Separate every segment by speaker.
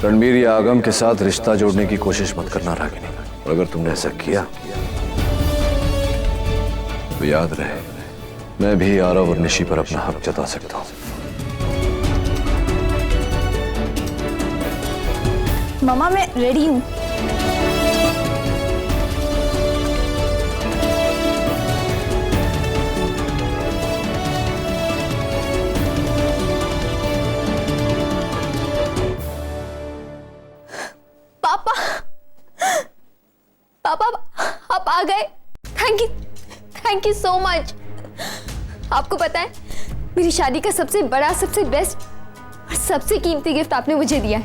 Speaker 1: रणबीर या आगम के साथ रिश्ता जोड़ने की कोशिश मत करना रागिनी। और अगर तुमने ऐसा किया तो याद रहे, मैं भी आरव और निशी पर अपना हक जता सकता हूं।
Speaker 2: मामा मैं रेडी हूँ। पापा, पापा आप आ गए। Thank you so much. आपको पता है मेरी शादी का सबसे बड़ा, सबसे बेस्ट और सबसे कीमती गिफ्ट आपने मुझे दिया है।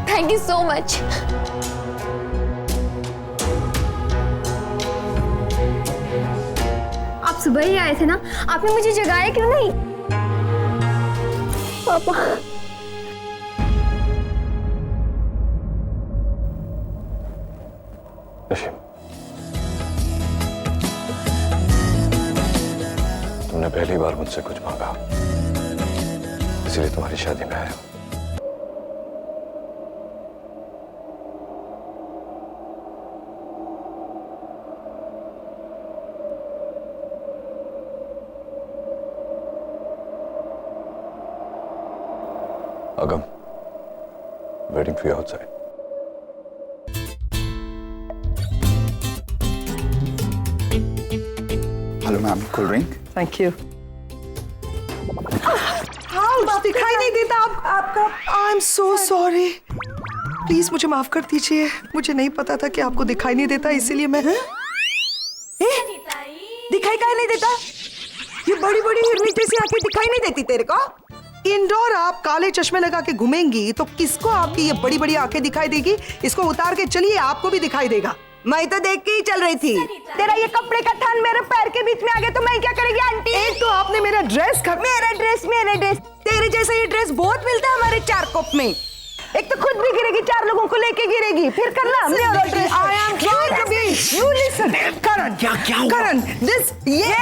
Speaker 2: Thank you so much. आप सुबह ही आए थे ना, आपने मुझे जगाया क्यों नहीं? पापा
Speaker 1: तुमने पहली बार मुझसे कुछ मांगा, इसलिए तुम्हारी शादी में आया हूं। Agam, waiting for you outside.
Speaker 3: Hello ma'am, cold drink.
Speaker 4: Thank you.
Speaker 5: हाँ, दिखाई नहीं देता आपका। आई एम सो सॉरी, प्लीज मुझे माफ कर दीजिए। मुझे नहीं पता था कि आपको दिखाई नहीं देता, इसीलिए मैं
Speaker 6: दिखाई क्या नहीं देता? ये बड़ी बड़ी हिरनी जैसी आंखें दिखाई नहीं देती तेरे को?
Speaker 5: इंडोर आप काले चश्मे लगा के घूमेंगी तो किसको आपकी ये बड़ी बड़ी आंखें दिखाई देगी? इसको उतार के चलिए, आपको भी दिखाई देगा।
Speaker 6: मैं तो देख के ही चल रही थी। तेरा ये कपड़े का थान मेरे पैर के बीच में आ गया तो मैं क्या करेगी आंटी?
Speaker 5: एक तो आपने मेरा ड्रेस
Speaker 6: मेरा ड्रेस तेरे जैसा ये ड्रेस बहुत मिलता है हमारे चार कोप में। एक तो खुद भी गिरेगी, चार लोगों को लेके गिरेगी, फिर करना हमने और dress.
Speaker 5: I am trying to be. You listen, Karan. क्या हुआ? Karan, this
Speaker 6: ये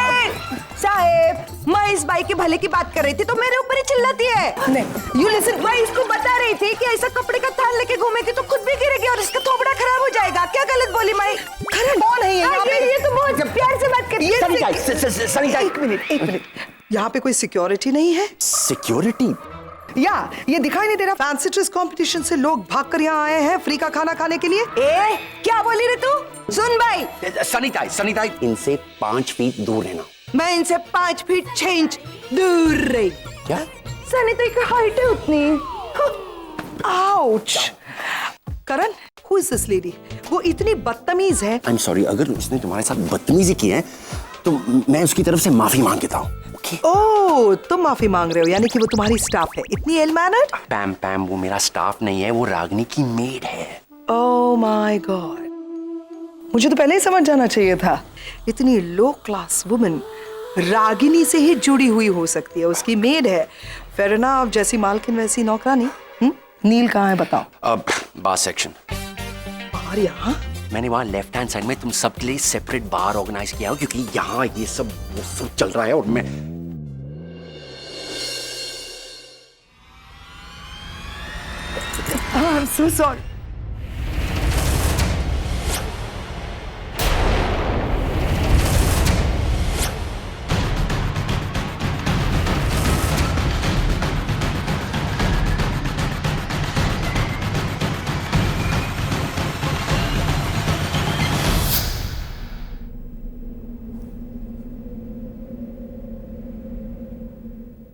Speaker 6: साहेब, मैं इस बाई के भले की बात कर रही थी तो मेरे ऊपर ही चिल्लाती है।
Speaker 5: नहीं, you listen.
Speaker 6: मैं इसको बता रही थी कि ऐसा कपड़े का थान लेके घूमेगी तो खुद भी गिरेगी और इसका थोबड़ा खराब हो जाएगा। क्या गलत बोली मैं?
Speaker 5: Karan, कौन है
Speaker 6: ये तो बहुत प्यार से बात करती है।
Speaker 5: एक मिनट। यहाँ पे कोई सिक्योरिटी नहीं है?
Speaker 3: सिक्योरिटी?
Speaker 5: ये दिखाई नहीं दे रहा? फैंसी ड्रेस कंपटीशन से लोग भागकर यहाँ आए हैं फ्री का खाना खाने के लिए।
Speaker 6: क्या बोली रे तू? सुन भाई,
Speaker 3: सनीताई, इनसे 5 फीट दूर रहना।
Speaker 6: मैं इनसे 5 फीट 6 इंच दूर रही।
Speaker 3: क्या?
Speaker 6: सनीताई की हाइट है उतनी।
Speaker 5: Ouch. Karan, who is this lady? वो इतनी बदतमीज है।
Speaker 3: आई एम सॉरी, अगर उसने तुम्हारे साथ बदतमीजी की है तो मैं उसकी तरफ से माफी मांग लेता हूँ।
Speaker 5: ओह, तुम माफी मांग रहे हो, यानी कि वो तुम्हारी स्टाफ है? इतनी इल मैनर्ड?
Speaker 3: पैम, वो मेरा स्टाफ नहीं है, वो रागिनी की मेड है।
Speaker 5: ओह माय गॉड, मुझे तो पहले ही समझ जाना चाहिए था। इतनी लो क्लास वुमन रागिनी से ही जुड़ी हुई हो सकती है, उसकी मेड है। फेयर इनफ, जैसी मालकिन वैसी नौकरानी। नील कहाँ है बताओ?
Speaker 3: अब बार सेक्शन।
Speaker 5: बाहर? यहाँ?
Speaker 3: मैंने वहाँ लेफ्ट हैंड साइड में तुम सबके लिए सेपरेट बार ऑर्गेनाइज किया हो, क्योंकि यहाँ ये सब चल रहा है और मैं
Speaker 5: I'm so sorry.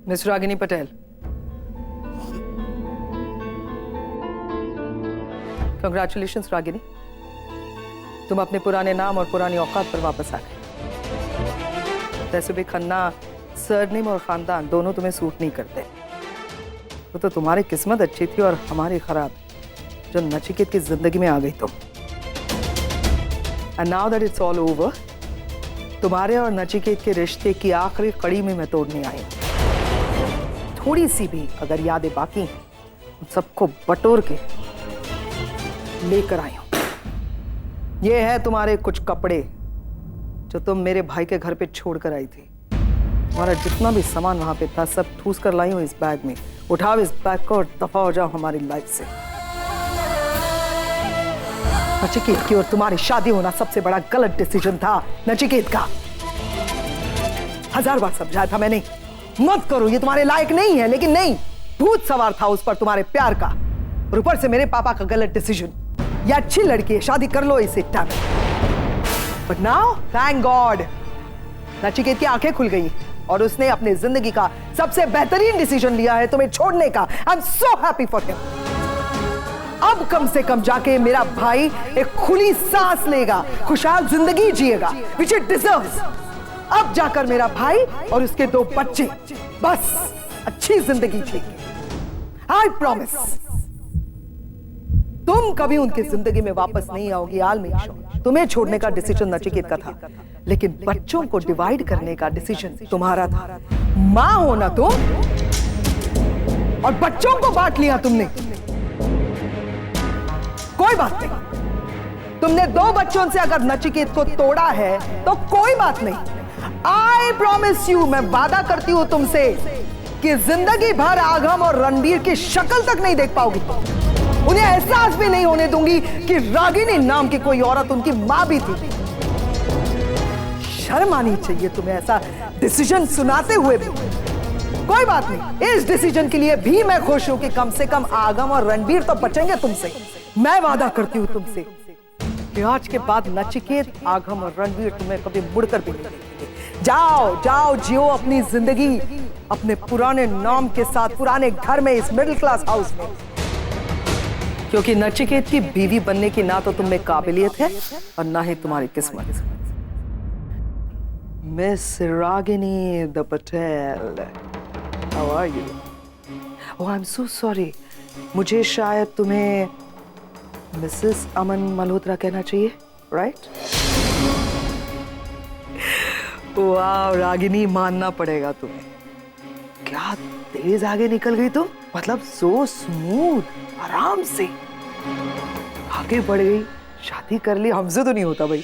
Speaker 5: Miss Ragini Patel, congratulations Ragini, तुम अपने पुराने नाम और पुरानी औकात पर वापस आ गए। वैसे भी खन्ना सरनेम और खानदान दोनों तुम्हें सूट नहीं करते। वो तो तुम्हारी किस्मत अच्छी थी और हमारी खराब, जो नचिकेत की जिंदगी में आ गई तुम। And now that it's all over, तुम्हारे और नचिकेत के रिश्ते की आखिरी कड़ी में मैं तोड़ने आई हूँ। थोड़ी सी भी अगर यादें बाकी हैं, उन सबको बटोर के लेकर आई हूं। ये है तुम्हारे कुछ कपड़े जो तुम मेरे भाई के घर पे छोड़कर आई थी। हमारा जितना भी सामान वहां पे था सब ठूस कर लाई हूँ इस बैग में। उठाओ इस बैग को और दफा हो जाओ हमारी लाइफ से। नचिकेत की और तुम्हारी शादी होना सबसे बड़ा गलत डिसीजन था नचिकेत का। 1000 बार समझाया था मैंने, मत करो, ये तुम्हारे लायक नहीं है, लेकिन नहीं, भूत सवार था उस पर तुम्हारे प्यार का, और ऊपर से मेरे पापा का गलत डिसीजन। ये अच्छी लड़की है, शादी कर लो इसे time. But now thank God Nachiket की आंखें खुल गई और उसने अपनी जिंदगी का सबसे बेहतरीन डिसीजन लिया है तुम्हें छोड़ने का। आई am so happy for him. अब कम से कम जाके मेरा भाई एक खुली सांस लेगा, खुशहाल जिंदगी जिएगा, which it deserves। अब जाकर मेरा भाई और उसके 2 बच्चे बस अच्छी जिंदगी जिएंगे। I promise. तुम कभी उनकी जिंदगी में वापस नहीं आओगी। आल मेक श्योर। तुम्हें छोड़ने का डिसीजन नचिकेत का था, लेकिन बच्चों को डिवाइड करने का डिसीजन तुम्हारा था। मां हो ना तुम, और बच्चों को बांट लिया तुमने। कोई बात नहीं, तुमने 2 बच्चों से अगर नचिकेत को तोड़ा है तो कोई बात नहीं। आई प्रॉमिस यू, मैं वादा करती हूं तुमसे कि जिंदगी भर आगम और रणबीर की शक्ल तक नहीं देख पाओगी। उन्हें एहसास भी नहीं होने दूंगी कि रागिनी नाम की कोई औरत उनकी मां भी थी। शर्म आनी चाहिए तुम्हें ऐसा डिसीजन सुनाते हुए भी। कोई बात नहीं, इस डिसीजन के लिए भी मैं खुश हूं कि कम से कम आगम और रणबीर तो बचेंगे तुमसे। मैं वादा करती हूं तुमसे कि आज के बाद नचिकेत, आगम और रणबीर तुम्हें कभी मुड़कर भी नहीं देखेंगे। जाओ जाओ, जियो अपनी जिंदगी अपने पुराने नाम के साथ, पुराने घर में, इस मिडिल क्लास हाउस में। क्योंकि नचिकेत की बीवी बनने की ना तो तुम में काबिलियत है और ना ही तुम्हारी किस्मत। Miss Ragini the Patel, how are you? Oh I am so sorry, मुझे शायद तुम्हें मिसेस अमन मल्होत्रा कहना चाहिए, राइट? वाह रागिनी, मानना पड़ेगा तुम्हें। क्या तेज आगे निकल गई तुम, मतलब सो स्मूथ, आराम से आगे बढ़ गई, शादी कर ली। हमसे तो नहीं होता भाई।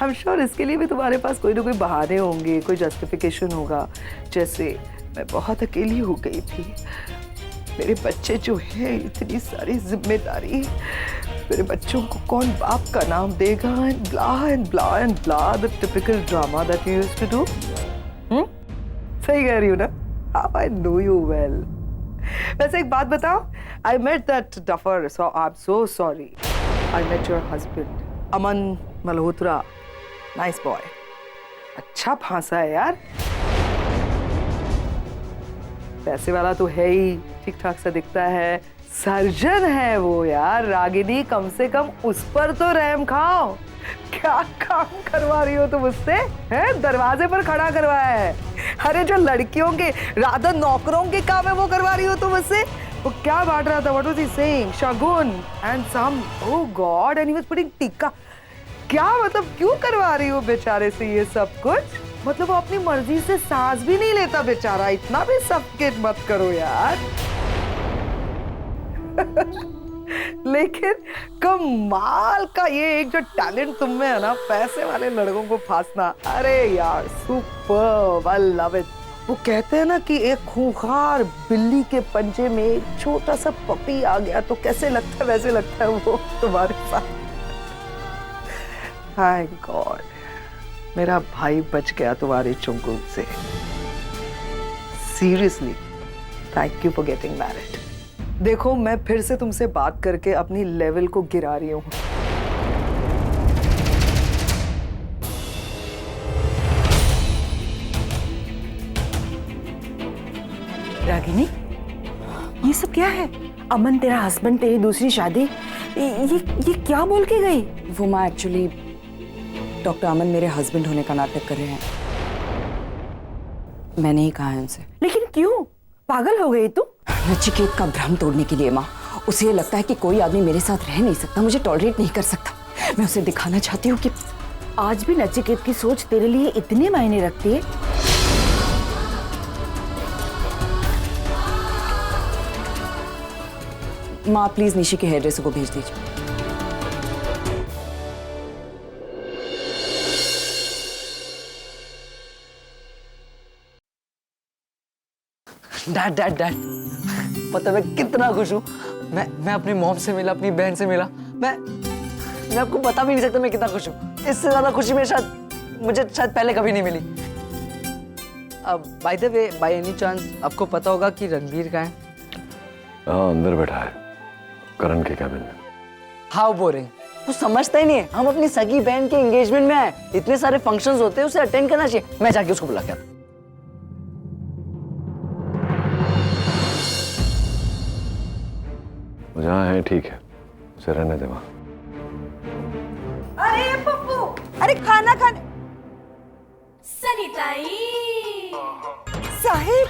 Speaker 5: आई एम श्योर इसके लिए भी तुम्हारे पास कोई ना कोई बहाने होंगे, कोई जस्टिफिकेशन होगा। जैसे मैं बहुत अकेली हो गई थी, मेरे बच्चे जो हैं, इतनी सारी जिम्मेदारी, मेरे बच्चों को कौन बाप का नाम देगा, and blah and blah and blah, the typical drama that you used to do. सही कह रही हूँ ना? How I know you well. वैसे एक बात बताओ, I met that duffer, so I am so sorry. I met your husband Aman Malhotra, nice boy, अच्छा फांसा है यार, पैसे वाला तो है ही, ठीक ठाक सा दिखता है, सर्जन है वो यार। रागिनी, कम से कम उस पर तो रहम खाओ। क्या काम करवा रही हो तुम उससे, हैं? दरवाजे पर खड़ा करवाया है। अरे जो लड़कियों के, राधा नौकरों के काम है वो करवा रही हो तुम उससे। वो क्या बांट रहा था, what was he saying? Shagun and some, oh god, and he was putting tikka. क्या मतलब, क्यों करवा रही हो बेचारे से ये सब कुछ? मतलब वो अपनी मर्जी से सांस भी नहीं लेता बेचारा, इतना भी सफोकेट मत करो यार। लेकिन कमाल का ये एक जो टैलेंट तुम में है ना, पैसे वाले लड़कों को फांसना, अरे यार सुपर, आई लव इट। वो कहते हैं ना कि एक खूंखार बिल्ली के पंजे में एक छोटा सा पपी आ गया तो कैसे लगता है, वैसे लगता है वो तुम्हारे साथ। थैंक गॉड मेरा भाई बच गया तुम्हारे चुंगल से। Seriously thank you for getting married. देखो मैं फिर से तुमसे बात करके अपनी लेवल को गिरा रही हूँ।
Speaker 6: रागिनी, ये सब क्या है? अमन तेरा हस्बैंड, तेरी दूसरी शादी, ये क्या बोल के गई?
Speaker 4: वो माँ एक्चुअली डॉक्टर अमन मेरे हस्बैंड होने का नाटक कर रहे हैं, मैंने ही कहा है उनसे।
Speaker 6: लेकिन क्यों, पागल हो गई तू?
Speaker 4: नचिकेत का भ्रम तोड़ने के लिए माँ। उसे ये लगता है कि कोई आदमी मेरे साथ रह नहीं सकता, मुझे टॉलरेट नहीं कर सकता। मैं उसे दिखाना चाहती हूँ कि
Speaker 6: आज भी नचिकेत की सोच तेरे लिए इतने मायने रखती है।
Speaker 4: माँ प्लीज निशी के हेयर ड्रेसर को भेज दीजिए।
Speaker 7: डैड डैड डैड, पता मैं कितना खुश हूँ। मैं अपनी मॉम से मिला, अपनी बहन से मिला। मैं आपको बता भी नहीं सकता मैं कितना खुश हूँ। इससे ज्यादा खुशी मुझे शायद पहले कभी नहीं मिली। अब bye the way, by any chance आपको पता होगा कि रणबीर कहाँ है?
Speaker 1: हाँ, अंदर बैठा है करण के कैबिन में।
Speaker 7: हाउ बोरिंग, तू समझता ही नहीं है। हम अपनी सगी बहन के एंगेजमेंट में आए, इतने सारे फंक्शंस होते हैं, उसे अटेंड करना चाहिए। मैं जाके उसको बुला के आता हूं।
Speaker 1: वो जहाँ है ठीक है, उसे रहने दे वहाँ।
Speaker 6: अरे पप्पू, अरे खाना खाने। साहिब,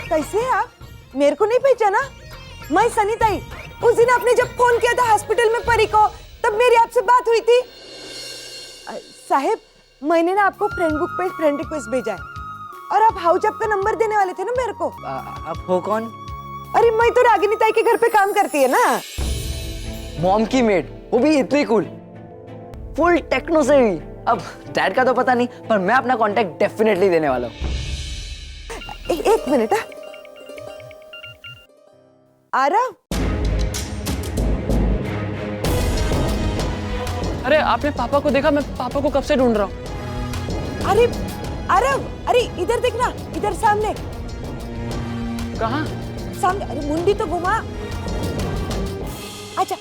Speaker 6: कैसे हैं आप? मेरे को नहीं पहचाना? मैं सनीताई। उस दिन आपने जब फोन किया था हॉस्पिटल में परी को, तब मेरी आपसे बात हुई थी। साहिब, मैंने ना आपको फ्रेंड बुक पे फ्रेंड रिक्वेस्ट भेजा है और आप हाउस का नंबर देने वाले थे ना मेरे को।
Speaker 7: आप हो कौन?
Speaker 6: अरे मैं तो रागिनी ताई के घर पे काम करती है ना।
Speaker 7: मॉम की मेड, वो भी इतनी कूल, फुल टेक्नो से भी। अब डैड का तो पता नहीं, पर मैं अपना कांटेक्ट डेफिनेटली देने वाला हूँ।
Speaker 6: एक मिनट। आरव,
Speaker 7: अरे आपने पापा को देखा? मैं पापा को कब से ढूंढ रहा हूँ।
Speaker 6: अरे आरव, अरे इधर देखना, इधर सामने।
Speaker 7: कहाँ?
Speaker 6: सामने। अरे मुंडी तो घुमा। अच्छा,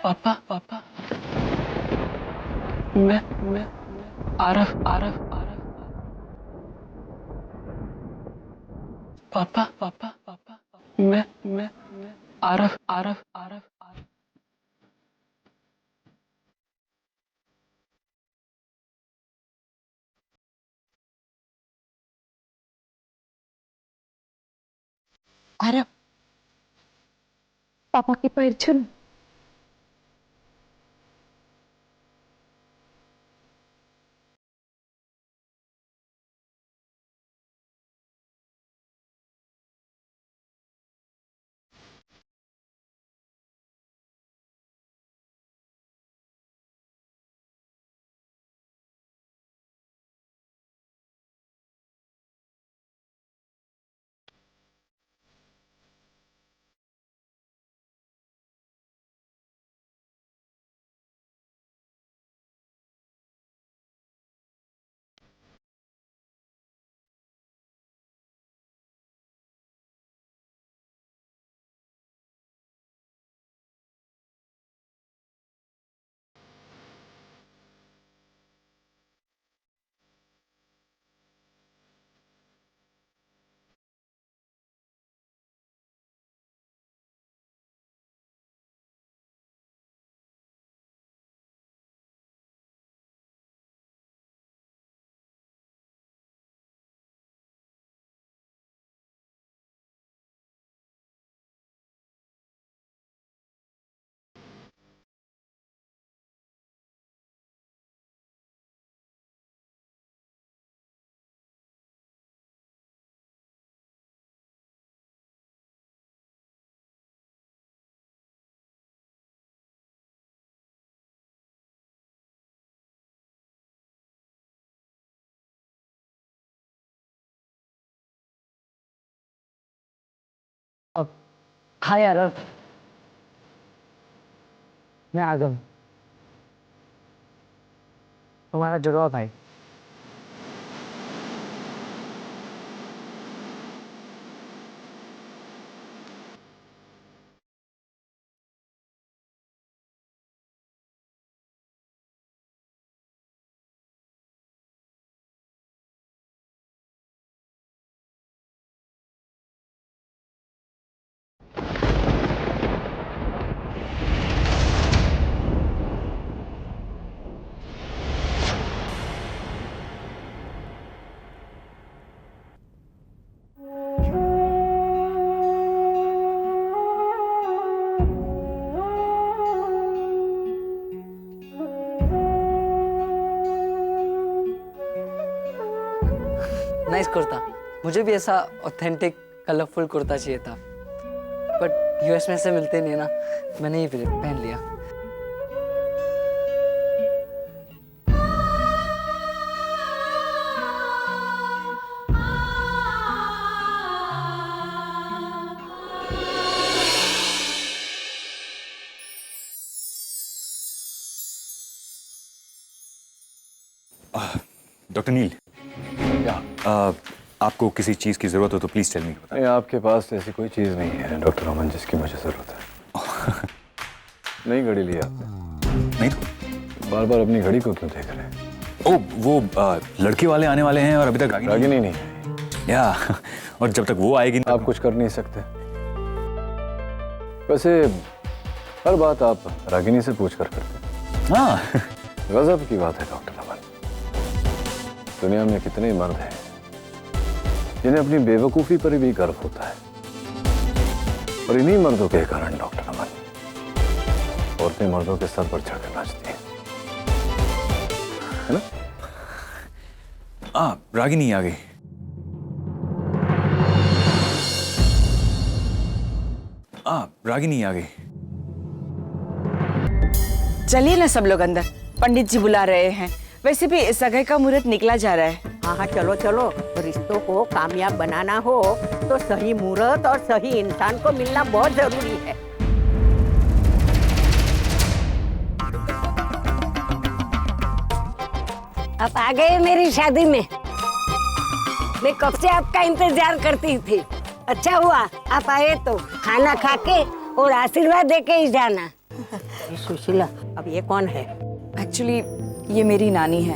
Speaker 7: पापा पापा, मैं आरव आरव आरव। पापा पापा पापा, मैं आरव आरव आरव आरव।
Speaker 2: आरव, पापा के पैर छू।
Speaker 7: हाय आरव, मैं आगम, तुम्हारा जुड़वा भाई। नाइस कुर्ता, मुझे भी ऐसा ऑथेंटिक कलरफुल कुर्ता चाहिए था, बट यूएस में से मिलते नहीं है ना, मैंने ये पहन लिया।
Speaker 1: डॉक्टर नील, आपको किसी चीज की जरूरत हो तो प्लीज टेल मी। नहीं, आपके पास ऐसी कोई चीज नहीं है डॉक्टर अमन जिसकी मुझे जरूरत है। नहीं घड़ी लिया आपने?
Speaker 8: नहीं तो
Speaker 1: बार बार अपनी घड़ी को क्यों देख रहे हैं?
Speaker 8: ओ वो लड़के वाले आने वाले हैं और अभी तक
Speaker 1: रागिनी नहीं है।
Speaker 8: या और जब तक वो आएगी
Speaker 1: आप कुछ कर नहीं सकते। वैसे हर बात आप रागिनी से पूछ कर करते।
Speaker 8: हाँ
Speaker 1: गजब की बात है डॉक्टर अमन। दुनिया में कितने मर्द हैं जिन्हें अपनी बेवकूफी पर भी गर्व होता है, और इन्हीं मर्दों के कारण डॉक्टर अमन औरतें मर्दों के सर पर चढ़कर नाचती हैं, है ना?
Speaker 8: रागिनी आ गई। रागिनी आ गई।
Speaker 6: चलिए ना सब लोग अंदर, पंडित जी बुला रहे हैं। वैसे भी सगाई का मुहूर्त निकला जा रहा है।
Speaker 9: हाँ हाँ चलो चलो, रिश्तों को कामयाब बनाना हो तो सही मुहूर्त और सही इंसान को मिलना बहुत जरूरी है। आप आ गए मेरी शादी में। मैं कब से आपका इंतजार करती थी। अच्छा हुआ आप आए, तो खाना खा के और आशीर्वाद दे के ही जाना। सुशीला, अब ये कौन है?
Speaker 4: एक्चुअली ये मेरी नानी है।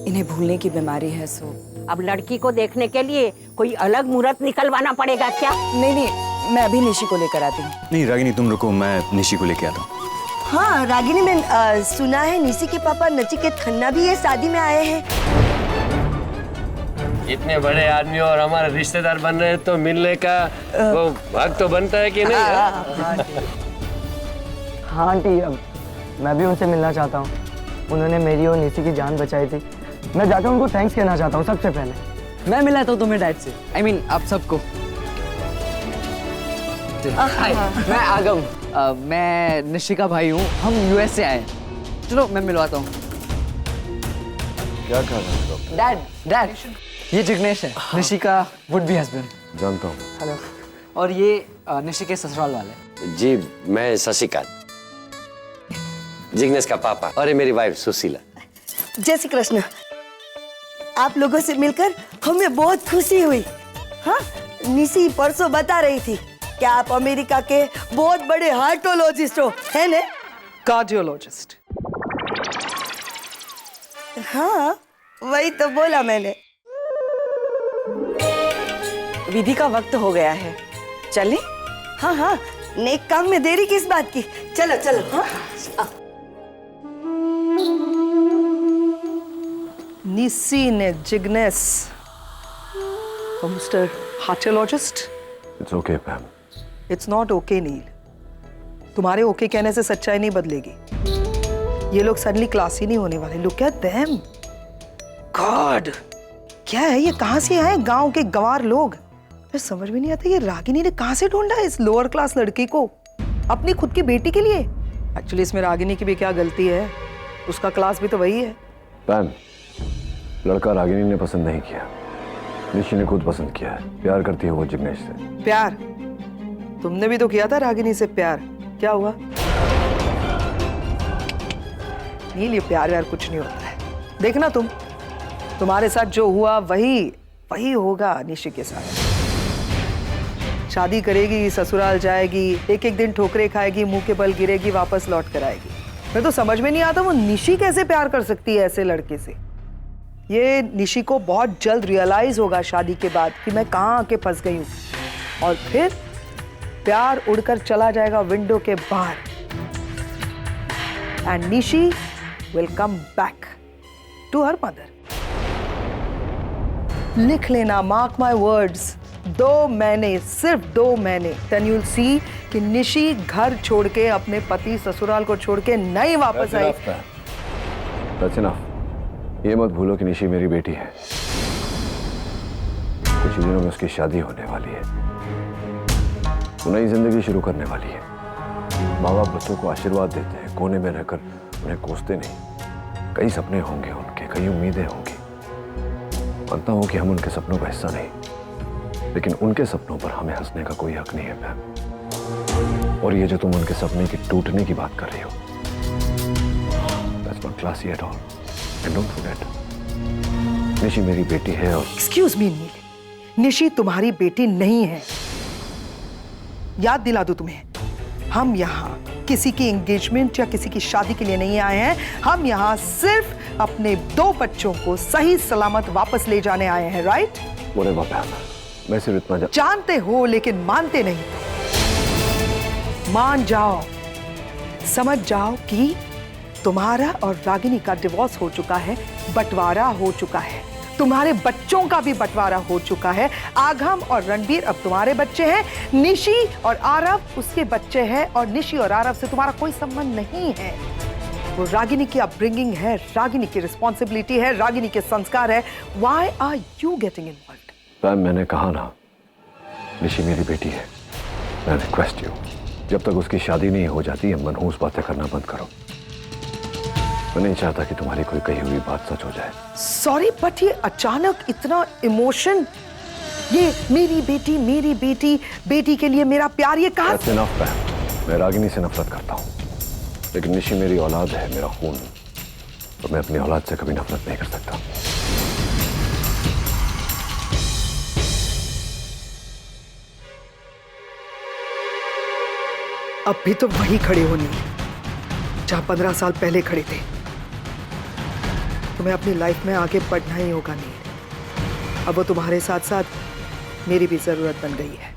Speaker 4: इन्हें भूलने की बीमारी है, सो
Speaker 9: अब लड़की को देखने के लिए कोई अलग मुहूर्त निकलवाना पड़ेगा क्या?
Speaker 4: नहीं, मैं अभी निशी को लेकर आती हूँ।
Speaker 8: नहीं रागिनी तुम रुको, मैं निशी को लेके आता हूँ।
Speaker 6: हाँ रागिनी, मैं सुना है निशी के पापा नचिकेत खन्ना भी ये शादी में आए हैं।
Speaker 10: इतने बड़े आदमी और हमारे रिश्तेदार बन रहे हैं तो मिलने का वो भाग तो बनता है कि नहीं?
Speaker 7: हाँ आंटी, मैं भी उनसे मिलना चाहता हूँ। उन्होंने मेरी और निशी की जान बचाई थी। मैं जाकर उनको थैंक्स कहना चाहता हूँ सबसे पहले। मैं मिलाता हूँ तुम्हें डैड से, I mean, आप सबको। मैं आगम, मैं निशी का भाई हूँ। हम यूएस से आए हैं। चलो मैं मिलवाता हूँ।
Speaker 1: क्या कह रहे हैं डॉक्टर?
Speaker 7: डैड, ये जिग्नेश है, निशी का वुड बी हस्बैंड।
Speaker 1: जानता हूँ।
Speaker 7: हेलो। और ये निशी के ससुराल वाले।
Speaker 10: जी मैं शशिकांत, जिग्नेश का पापा, और ये मेरी वाइफ सुशीला।
Speaker 6: जय श्री कृष्ण। आप लोगों से मिलकर हमें बहुत खुशी हुई। हाँ, निशी परसों बता रही थी कि आप अमेरिका के बहुत बड़े हार्टोलॉजिस्ट हो, है ना?
Speaker 5: कार्डियोलॉजिस्ट।
Speaker 6: हाँ, वही तो बोला मैंने। विधि का वक्त हो गया है, चले? हाँ हाँ, नेक काम में देरी किस बात की? चलो चलो। हाँ
Speaker 5: निशी ने जिग्नेस, तो mister heartiologist.
Speaker 1: It's okay ma'am.
Speaker 5: It's not okay Neel. तुम्हारे ओके कहने से सच्चाई नहीं बदलेगी। ये लोग सडनली क्लास ही नहीं होने वाले। Look at them. गॉड, क्या है ये? कहाँ से आए गांव के गंवार लोग? फिर समझ में नहीं आता ये रागिनी ने कहाँ से ढूंढा इस लोअर क्लास लड़की को अपनी खुद की बेटी के लिए। एक्चुअली इसमें रागिनी की भी क्या गलती है? उसका क्लास भी तो वही है।
Speaker 1: मैम, लड़का रागिनी ने पसंद नहीं किया, निशी ने खुद पसंद किया है। प्यार करती है वो जिग्नेश से।
Speaker 5: प्यार? तुमने भी तो किया था रागिनी से प्यार, क्या हुआ? नील, ये प्यार यार कुछ नहीं होता है। देखना तुम्हारे साथ जो हुआ वही होगा निशी के साथ। शादी करेगी, ससुराल जाएगी, एक एक दिन ठोकरे खाएगी, मुंह के बल गिरेगी, वापस लौट कर आएगी। मैं तो समझ में नहीं आता वो निशी कैसे प्यार कर सकती है ऐसे लड़के से। ये निशी को बहुत जल्द रियलाइज होगा शादी के बाद कि मैं कहाँ आके फंस गई हूँ, और फिर प्यार उड़कर चला जाएगा विंडो के बाहर। And Nishi will come back to her mother. लिख लेना, मार्क माई वर्ड्स, 2 महीने, सिर्फ 2 महीने, देन यूल सी कि निशी घर छोड़ के, अपने पति ससुराल को छोड़ के नहीं वापस आई।
Speaker 1: That's enough. ये मत भूलो कि निशी मेरी बेटी है। कुछ ही दिनों में उसकी शादी होने वाली है, वो नई जिंदगी शुरू करने वाली है। माँ बाप बच्चों को आशीर्वाद देते हैं, कोने में रहकर उन्हें कोसते नहीं। कई सपने होंगे उनके, कई उम्मीदें होंगी। मानता हूं कि हम उनके सपनों का हिस्सा नहीं, लेकिन उनके सपनों पर हमें हंसने का कोई हक नहीं है मैम। और ये जो तुम उनके सपने के टूटने की बात कर रही हो, that's not classy at all. And don't forget, Nishi मेरी बेटी है। और
Speaker 5: एक्सक्यूज मी नील, निशी तुम्हारी बेटी नहीं है। याद दिला दूं तुम्हें, हम यहाँ किसी की एंगेजमेंट या किसी की शादी के लिए नहीं आए हैं। हम यहाँ सिर्फ अपने 2 बच्चों को सही सलामत वापस ले जाने आए हैं, राइट?
Speaker 1: बोले बाबा, मैं सिर्फ इतना
Speaker 5: जानते हो लेकिन मानते नहीं। मान जाओ, समझ जाओ कि तुम्हारा और रागिनी का डिवोर्स हो चुका है, बंटवारा हो चुका है, तुम्हारे बच्चों का भी बंटवारा हो चुका है। आगम और रणबीर अब तुम्हारे बच्चे हैं, निशी और आरव उसके बच्चे हैं, और निशी और आरव से तुम्हारा कोई संबंध नहीं है। वो रागिनी की अपब्रिंगिंग है, रागिनी की रिस्पॉन्सिबिलिटी है, रागिनी के संस्कार है। Why are you getting involved?
Speaker 1: Ma'am, मैंने कहा ना, निशी मेरी बेटी है। मैं रिक्वेस्ट यू, जब तक उसकी शादी नहीं हो जाती, ये मनहूस बातें करना बंद करो। मैं नहीं चाहता कि तुम्हारी कोई कही हुई बात सच हो जाए।
Speaker 5: सॉरी, बट ये अचानक इतना इमोशन, ये मेरी बेटी, बेटी के लिए मेरा प्यार, ये कहाँ से?
Speaker 1: मैं रागिनी से नफरत करता हूँ, लेकिन निशी मेरी औलाद है, मेरा खून, तो मैं अपनी औलाद से कभी नफरत नहीं कर सकता।
Speaker 5: अब भी तो वही खड़े होने जहां 15 साल पहले खड़े थे। तुम्हें अपनी लाइफ में आगे बढ़ना ही होगा नील। अब वो तुम्हारे साथ साथ मेरी भी जरूरत बन गई है।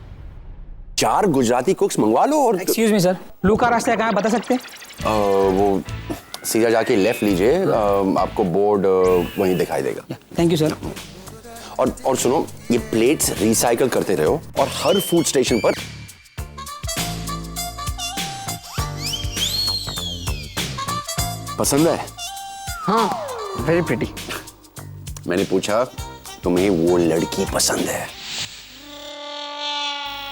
Speaker 3: 4 गुजराती कुक्स मंगवा लो। और
Speaker 11: एक्सक्यूज मी सर, लू का रास्ता कहाँ है बता सकते हैं?
Speaker 3: वो सीधा जाके लेफ्ट लीजिए, आपको बोर्ड वहीं दिखाई देगा।
Speaker 11: Thank you sir.
Speaker 3: और सुनो, ये प्लेट्स रिसाइकल करते रहो, और हर फूड स्टेशन पर पसंद है?
Speaker 7: हाँ, वेरी प्रिटी।
Speaker 3: मैंने पूछा तुम्हें वो लड़की पसंद है?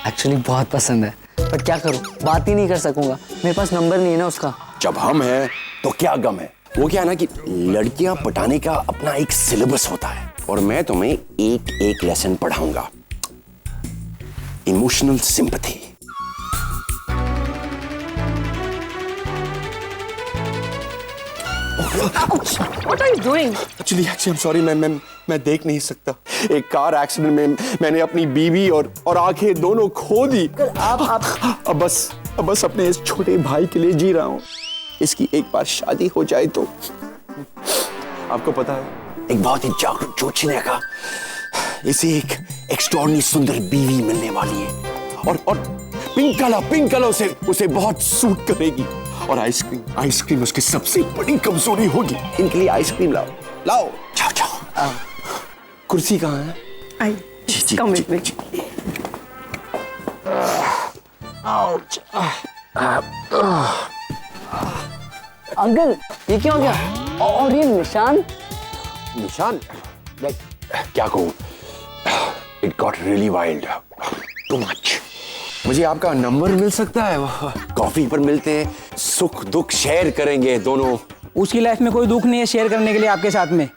Speaker 7: एक्चुअली बहुत पसंद है, पर क्या करूं, बात ही नहीं कर सकूंगा, मेरे पास नंबर नहीं है ना उसका।
Speaker 3: जब हम हैं तो क्या गम है। वो क्या है ना कि लड़कियां पटाने का अपना एक सिलेबस होता है, और मैं तुम्हें एक लेसन पढ़ाऊंगा। Emotional sympathy.
Speaker 5: What are you doing?
Speaker 3: Actually, I'm sorry, मैं देख नहीं सकता। एक कार एक्सीडेंट में मैंने अपनी बीवी और आंखें दोनों खो दी। अब बस अपने इस छोटे भाई के लिए जी रहा हूँ। इसकी एक बार शादी हो जाए तो आपको पता है, एक बहुत ही जागरूक जोशीने का इसे एक एक्स्ट्राऑर्डिनरी सुंदर बीवी मिलने वाली है, और पिंक कलर उसे बहुत सूट करेगी। और आइसक्रीम उसकी सबसे बड़ी कमजोरी होगी। इनके लिए आइसक्रीम लाओ। जाओ। कुर्सी कहाँ है?
Speaker 5: Come with me.
Speaker 7: अंकल, ये क्या हो गया? और ये निशान?
Speaker 3: क्या कहूँ, it got really wild, too much. मुझे आपका नंबर मिल सकता है? कॉफी पर मिलते हैं, सुख दुख शेयर करेंगे दोनों।
Speaker 11: उसकी लाइफ में कोई दुख नहीं है शेयर करने के लिए आपके साथ में।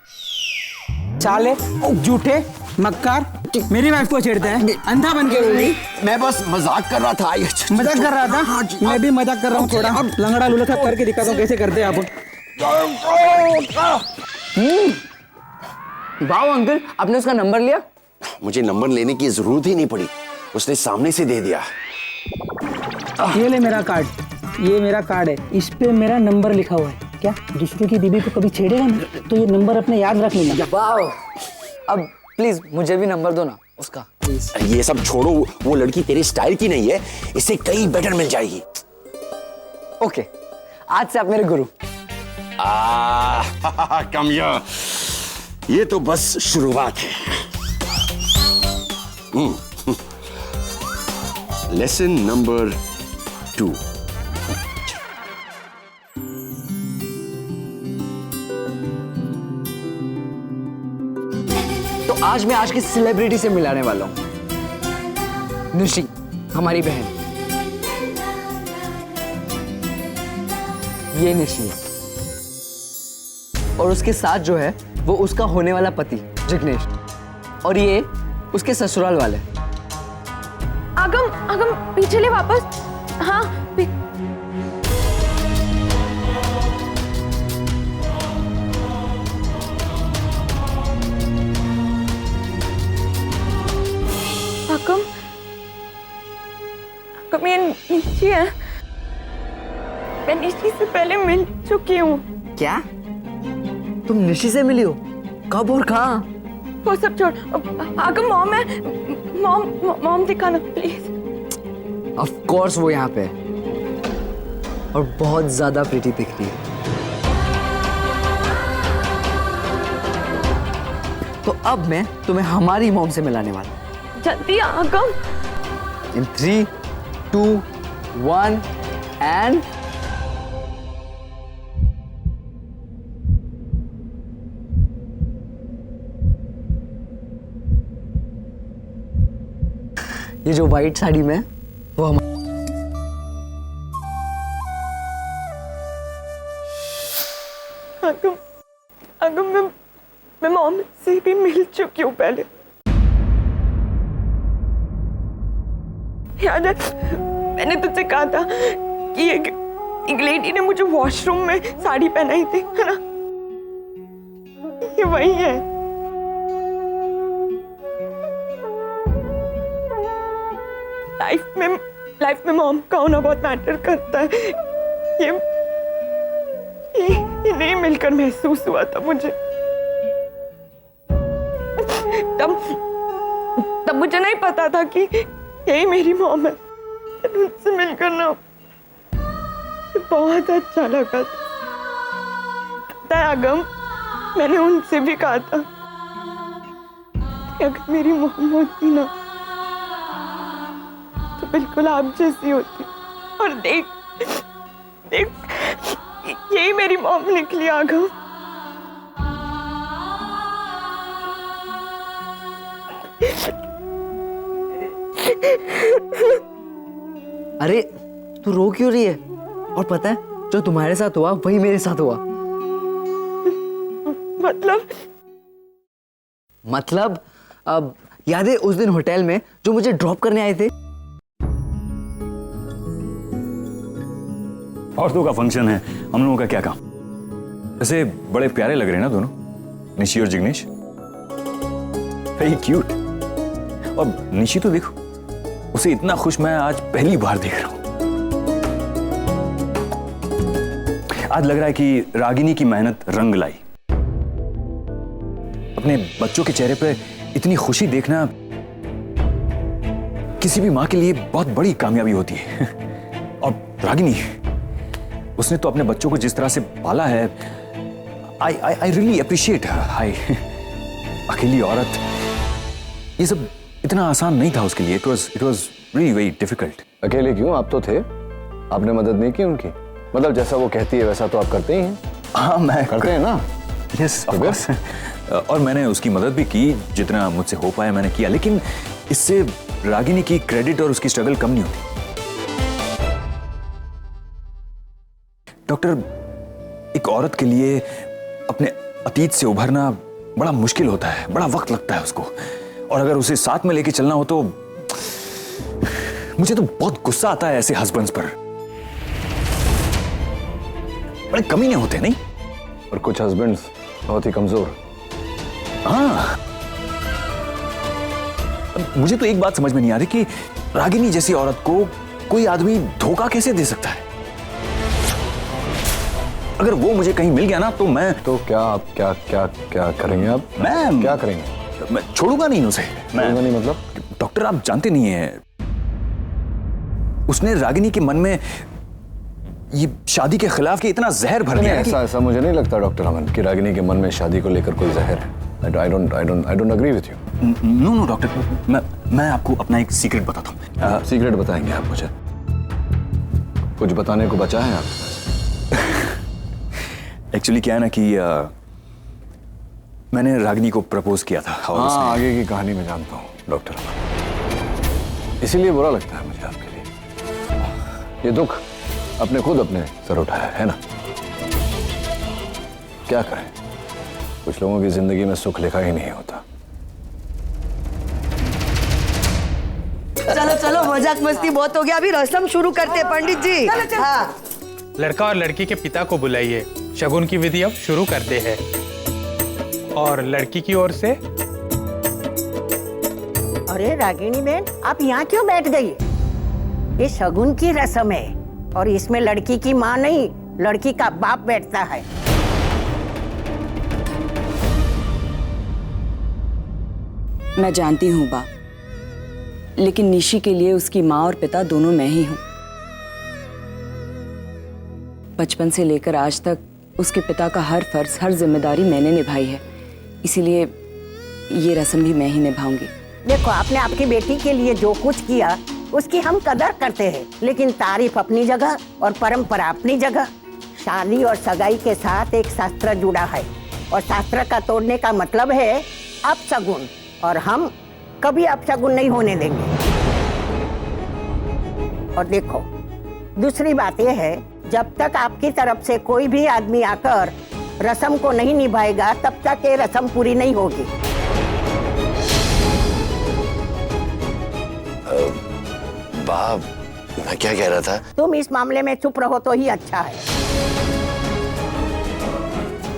Speaker 11: साले, झूठे, मक्कार, मेरी वाइफ को छेड़ता है, अंधा बन के वो भी।
Speaker 3: मैं बस मजाक कर रहा था।
Speaker 11: मजाक कर रहा था? मैं भी मजाक कर रहा हूँ थोड़ा। लंगड़ा लूला सब करके दिखाता हूँ कैसे करते हैं आप।
Speaker 7: वाह अंकल, आपने उसका नंबर लिया?
Speaker 3: मुझे नंबर लेने की जरूरत ही नहीं पड़ी, उसने सामने से दे दिया।
Speaker 11: ये ले मेरा कार्ड, ये मेरा कार्ड है, इस पे मेरा नंबर लिखा हुआ है। क्या दूसरों की बीबी को कभी छेड़ेगा ना तो ये नंबर अपने याद रख लेना।
Speaker 7: वाह, अब प्लीज मुझे भी नंबर दो ना उसका, प्लीज।
Speaker 3: ये सब छोड़ो, वो लड़की तेरे स्टाइल की नहीं है, इससे कई बेटर मिल जाएगी।
Speaker 7: ओके, आज से आप मेरे गुरु।
Speaker 3: कम ये तो बस शुरुआत है। Lesson number 2।
Speaker 7: तो आज मैं आज की सेलिब्रिटी से मिलाने वाला हूं, निशी, हमारी बहन। ये निशी है और उसके साथ जो है वो उसका होने वाला पति जिग्नेश, और ये उसके ससुराल वाले।
Speaker 2: आगम पीछे ले वापस। हाँ आगम ये निशी है। मैं निशी से पहले मिल चुकी हूँ।
Speaker 7: क्या तुम निशी से मिली हो? कब और कहाँ?
Speaker 2: वो सब छोड़, आगम मॉम है। मॉम दिखाना प्लीज।
Speaker 7: ऑफ कोर्स वो यहाँ पे और बहुत ज्यादा प्रीटी दिख रही है। तो अब मैं तुम्हें हमारी मॉम से मिलाने वाला हूँ।
Speaker 2: जल्दी आगम।
Speaker 7: इन 3, 2, 1 एंड ये जो व्हाइट साड़ी में वो
Speaker 2: आगम मैं मॉम से भी मिल चुकी हूँ पहले। याद है मैंने तुझसे कहा था कि एक लेडी ने मुझे वॉशरूम में साड़ी पहनाई थी, है ना? ये वही है। लाइफ में मॉम का होना बहुत मैटर करता है। ये नहीं मिलकर महसूस हुआ था मुझे। तब मुझे नहीं पता था कि यही मेरी मॉम है। उनसे मिलकर ना बहुत अच्छा लगा था। आगम, मैंने उनसे भी कहा था कि अगर मेरी मॉम होती ना तो बिल्कुल आप जैसी होती। और देख यही मेरी मॉम निकली आगम।
Speaker 7: अरे तू रो क्यों रही है? और पता है जो तुम्हारे साथ हुआ वही मेरे साथ हुआ। मतलब अब याद है उस दिन होटल में जो मुझे ड्रॉप करने आए थे?
Speaker 8: औरतों का फंक्शन है, हम लोगों का क्या काम? वैसे बड़े प्यारे लग रहे हैं ना दोनों, निशी और जिग्नेश। Very cute. और निशी तो देखो, उसे इतना खुश मैं आज पहली बार देख रहा हूं। आज लग रहा है कि रागिनी की मेहनत रंग लाई। अपने बच्चों के चेहरे पे इतनी खुशी देखना किसी भी मां के लिए बहुत बड़ी कामयाबी होती है। और रागिनी, उसने तो अपने बच्चों को जिस तरह से पाला है, आई रियली अप्रिशिएट हर। अकेली औरत, ये सब इतना आसान नहीं था उसके लिए। It was really very difficult.
Speaker 1: अकेले क्यों, आप तो थे, आपने मदद नहीं की उनकी? मतलब जैसा वो कहती है वैसा तो आप करते ही हैं।
Speaker 8: हाँ, मैं
Speaker 1: करते हैं ना।
Speaker 8: Yes, of course. और मैंने उसकी मदद भी की, जितना मुझसे हो पाया मैंने किया। लेकिन इससे रागिनी की क्रेडिट और उसकी स्ट्रगल कम नहीं होती। डॉक्टर, एक औरत के लिए अपने अतीत से उभरना बड़ा मुश्किल होता है, बड़ा वक्त लगता है उसको। और अगर उसे साथ में लेके चलना हो तो मुझे तो बहुत गुस्सा आता है ऐसे हस्बैंड्स पर। बड़े कमीने होते हैं नहीं?
Speaker 1: और कुछ हस्बैंड्स बहुत ही कमजोर।
Speaker 8: हाँ, मुझे तो एक बात समझ में नहीं आ रही कि रागिनी जैसी औरत को कोई आदमी धोखा कैसे दे सकता है। अगर वो मुझे कहीं मिल गया ना तो मैं
Speaker 1: तो क्या आप क्या क्या क्या करेंगे आप?
Speaker 8: मैं
Speaker 1: क्या करेंगे?
Speaker 8: मैं छोड़ूंगा नहीं उसे।
Speaker 1: छोड़ूंगा नहीं मतलब?
Speaker 8: डॉक्टर आप जानते नहीं है, उसने रागिनी के मन में ये शादी के खिलाफ इतना जहर भर दिया है कि...
Speaker 1: ऐसा मुझे नहीं लगता डॉक्टर अमन कि रागिनी के मन में शादी को लेकर कोई जहर है। I don't agree with you.
Speaker 8: No doctor, मैं आपको अपना एक सीक्रेट बताता हूँ।
Speaker 1: सीक्रेट बताएंगे आप मुझे? कुछ बताने को बचा है आपके पास?
Speaker 8: एक्चुअली क्या है ना कि मैंने रागिनी को प्रपोज किया था और
Speaker 1: हाँ, आगे की कहानी मैं जानता हूँ डॉक्टर अमन, इसीलिए बुरा लगता है मुझे आपके लिए। ये दुख अपने खुद अपने सर उठाया है ना। क्या करें, कुछ लोगों की जिंदगी में सुख लिखा ही नहीं होता।
Speaker 6: चलो चलो, मजाक मस्ती बहुत हो गया, अभी रस्म शुरू करते हैं पंडित जी। हाँ।
Speaker 12: लड़का और लड़की के पिता को बुलाइए, शगुन की विधि अब शुरू करते हैं। और लड़की की ओर से।
Speaker 9: अरे रागिनी बहन, आप यहाँ क्यों बैठ गई? ये शगुन की रस्म है और इसमें लड़की की माँ नहीं, लड़की का बाप बैठता है।
Speaker 4: मैं जानती हूँ बा, लेकिन निशी के लिए उसकी माँ और पिता दोनों मैं ही हूँ। बचपन से लेकर आज तक उसके पिता का हर फर्ज, हर जिम्मेदारी मैंने निभाई है, इसीलिए ये रस्म भी मैं ही निभाऊंगी।
Speaker 9: देखो, आपने आपकी बेटी के लिए जो कुछ किया उसकी हम कदर करते हैं, लेकिन तारीफ अपनी जगह और परंपरा अपनी जगह। शादी और सगाई के साथ एक शास्त्र जुड़ा है और शास्त्र का तोड़ने का मतलब है अपशगुन, और हम कभी अपशगुन नहीं होने देंगे। और देखो, दूसरी बात यह है, जब तक आपकी तरफ से कोई भी आदमी आकर रस्म को नहीं निभाएगा तब तक ये रस्म पूरी नहीं होगी।
Speaker 10: बाप, मैं क्या कह रहा था?
Speaker 9: तुम इस मामले में चुप रहो तो ही अच्छा है।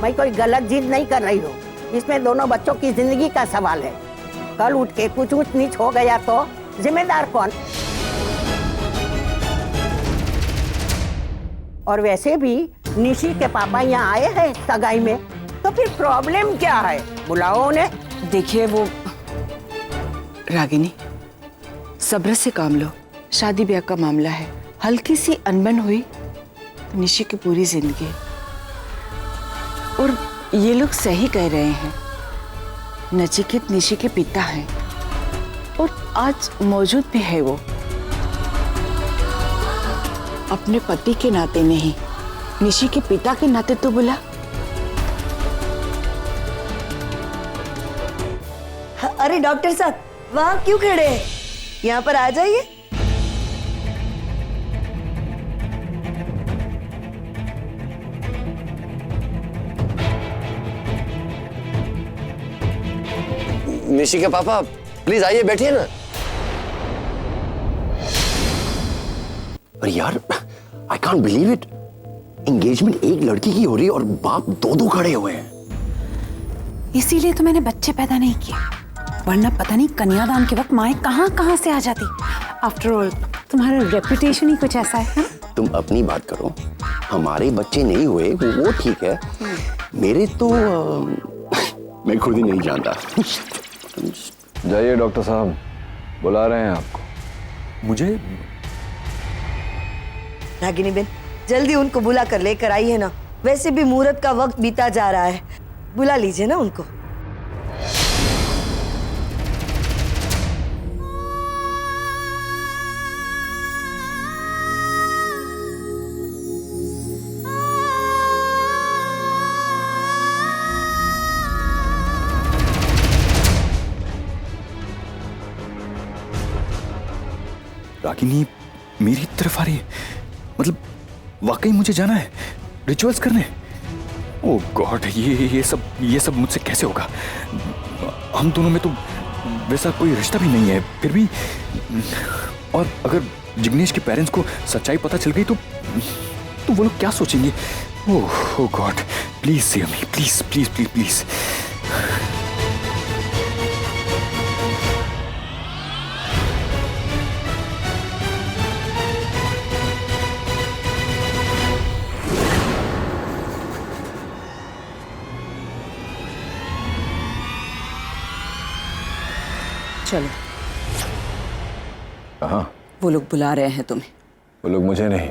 Speaker 9: मैं कोई गलत जिद नहीं कर रही हूँ, इसमें दोनों बच्चों की जिंदगी का सवाल है। कल उठ के कुछ ऊंच नीच हो गया तो जिम्मेदार कौन? और वैसे भी निशी के पापा यहाँ आए हैं सगाई में, तो फिर प्रॉब्लम क्या है? बुलाओ उन्हें।
Speaker 4: देखिए, वो रागिनी, सब्र से काम लो। शादी ब्याह का मामला है, हल्की सी अनबन हुई तो निशी की पूरी जिंदगी। और ये लोग सही कह रहे हैं, नचिकेत निशी के पिता हैं और आज मौजूद भी है। वो अपने पति के नाते नहीं, निशी के पिता के नाते तो बुला।
Speaker 6: अरे डॉक्टर साहब, वहाँ क्यों खड़े हैं? यहाँ पर आ जाइए।
Speaker 10: निशी के पापा, प्लीज आइए, बैठिए ना।
Speaker 3: पर यार, I can't believe it, engagement एक लड़की की हो रही है और बाप दो खड़े हुए हैं।
Speaker 13: इसीलिए तो मैंने बच्चे पैदा नहीं किए, वरना पता नहीं कन्यादान के वक्त माएँ कहाँ कहाँ से आ जाती। आफ्टर ऑल तुम्हारा रेपुटेशन ही कुछ ऐसा है।
Speaker 3: तुम अपनी बात करो, हमारे बच्चे नहीं हुए वो ठीक है, मेरे तो मैं खुद ही नहीं जानता।
Speaker 1: जाइए डॉक्टर साहब, बुला रहे हैं आपको।
Speaker 8: मुझे?
Speaker 6: रागिनी बेन, जल्दी उनको बुला कर लेकर आई है ना, वैसे भी मुहूर्त का वक्त बीता जा रहा है, बुला लीजिए ना उनको।
Speaker 8: रागिनी मेरी तरफ आ रही है, मतलब वाकई मुझे जाना है रिचुअल्स करने। ओह गॉड, ये सब मुझसे कैसे होगा? हम दोनों में तो वैसा कोई रिश्ता भी नहीं है, फिर भी। और अगर जिग्नेश के पेरेंट्स को सच्चाई पता चल गई तो वो लोग क्या सोचेंगे? Oh God, please save me, please please please please.
Speaker 4: चलो,
Speaker 1: कहाँ?
Speaker 4: वो लोग बुला रहे हैं तुम्हें।
Speaker 1: वो लोग मुझे नहीं,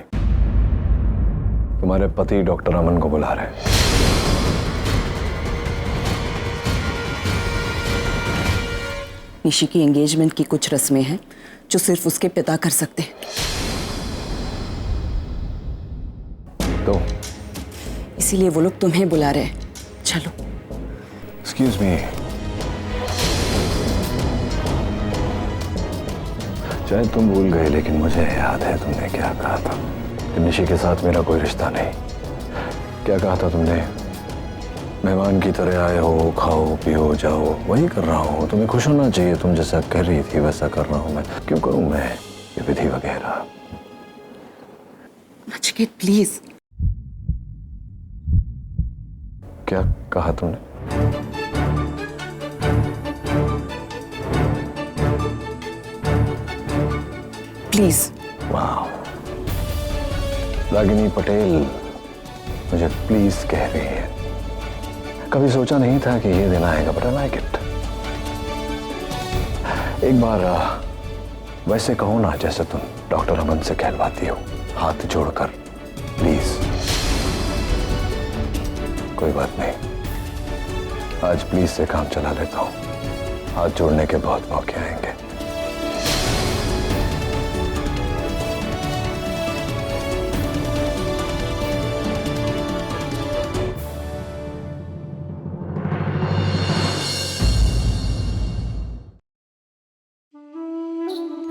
Speaker 1: तुम्हारे पति डॉक्टर अमन को बुला रहे हैं।
Speaker 4: निशी की एंगेजमेंट की कुछ रस्में हैं जो सिर्फ उसके पिता कर सकते हैं।
Speaker 1: तो
Speaker 4: इसीलिए वो लोग तुम्हें बुला रहे हैं। चलो।
Speaker 1: एक्सक्यूज मी, शायद तुम भूल गए लेकिन मुझे याद है तुमने क्या कहा था कि निशी के साथ मेरा कोई रिश्ता नहीं। क्या कहा था तुमने? मेहमान की तरह आए हो, खाओ पियो जाओ, वही कर रहा हूँ। तुम्हें खुश होना चाहिए, तुम जैसा कर रही थी वैसा कर रहा हूँ मैं। क्यों करूँ मैं ये विधि वगैरह?
Speaker 4: नचिकेत प्लीज।
Speaker 1: क्या कहा तुमने?
Speaker 4: प्लीज।
Speaker 1: वाह, रागिनी पटेल मुझे प्लीज कह रही है। कभी सोचा नहीं था कि ये दिन आएगा, बट आई लाइक इट। एक बार वैसे कहो ना जैसे तुम डॉक्टर अमन से कहलवाती हो, हाथ जोड़कर प्लीज। कोई बात नहीं, आज प्लीज से काम चला लेता हूं। हाथ जोड़ने के बहुत मौके आएंगे।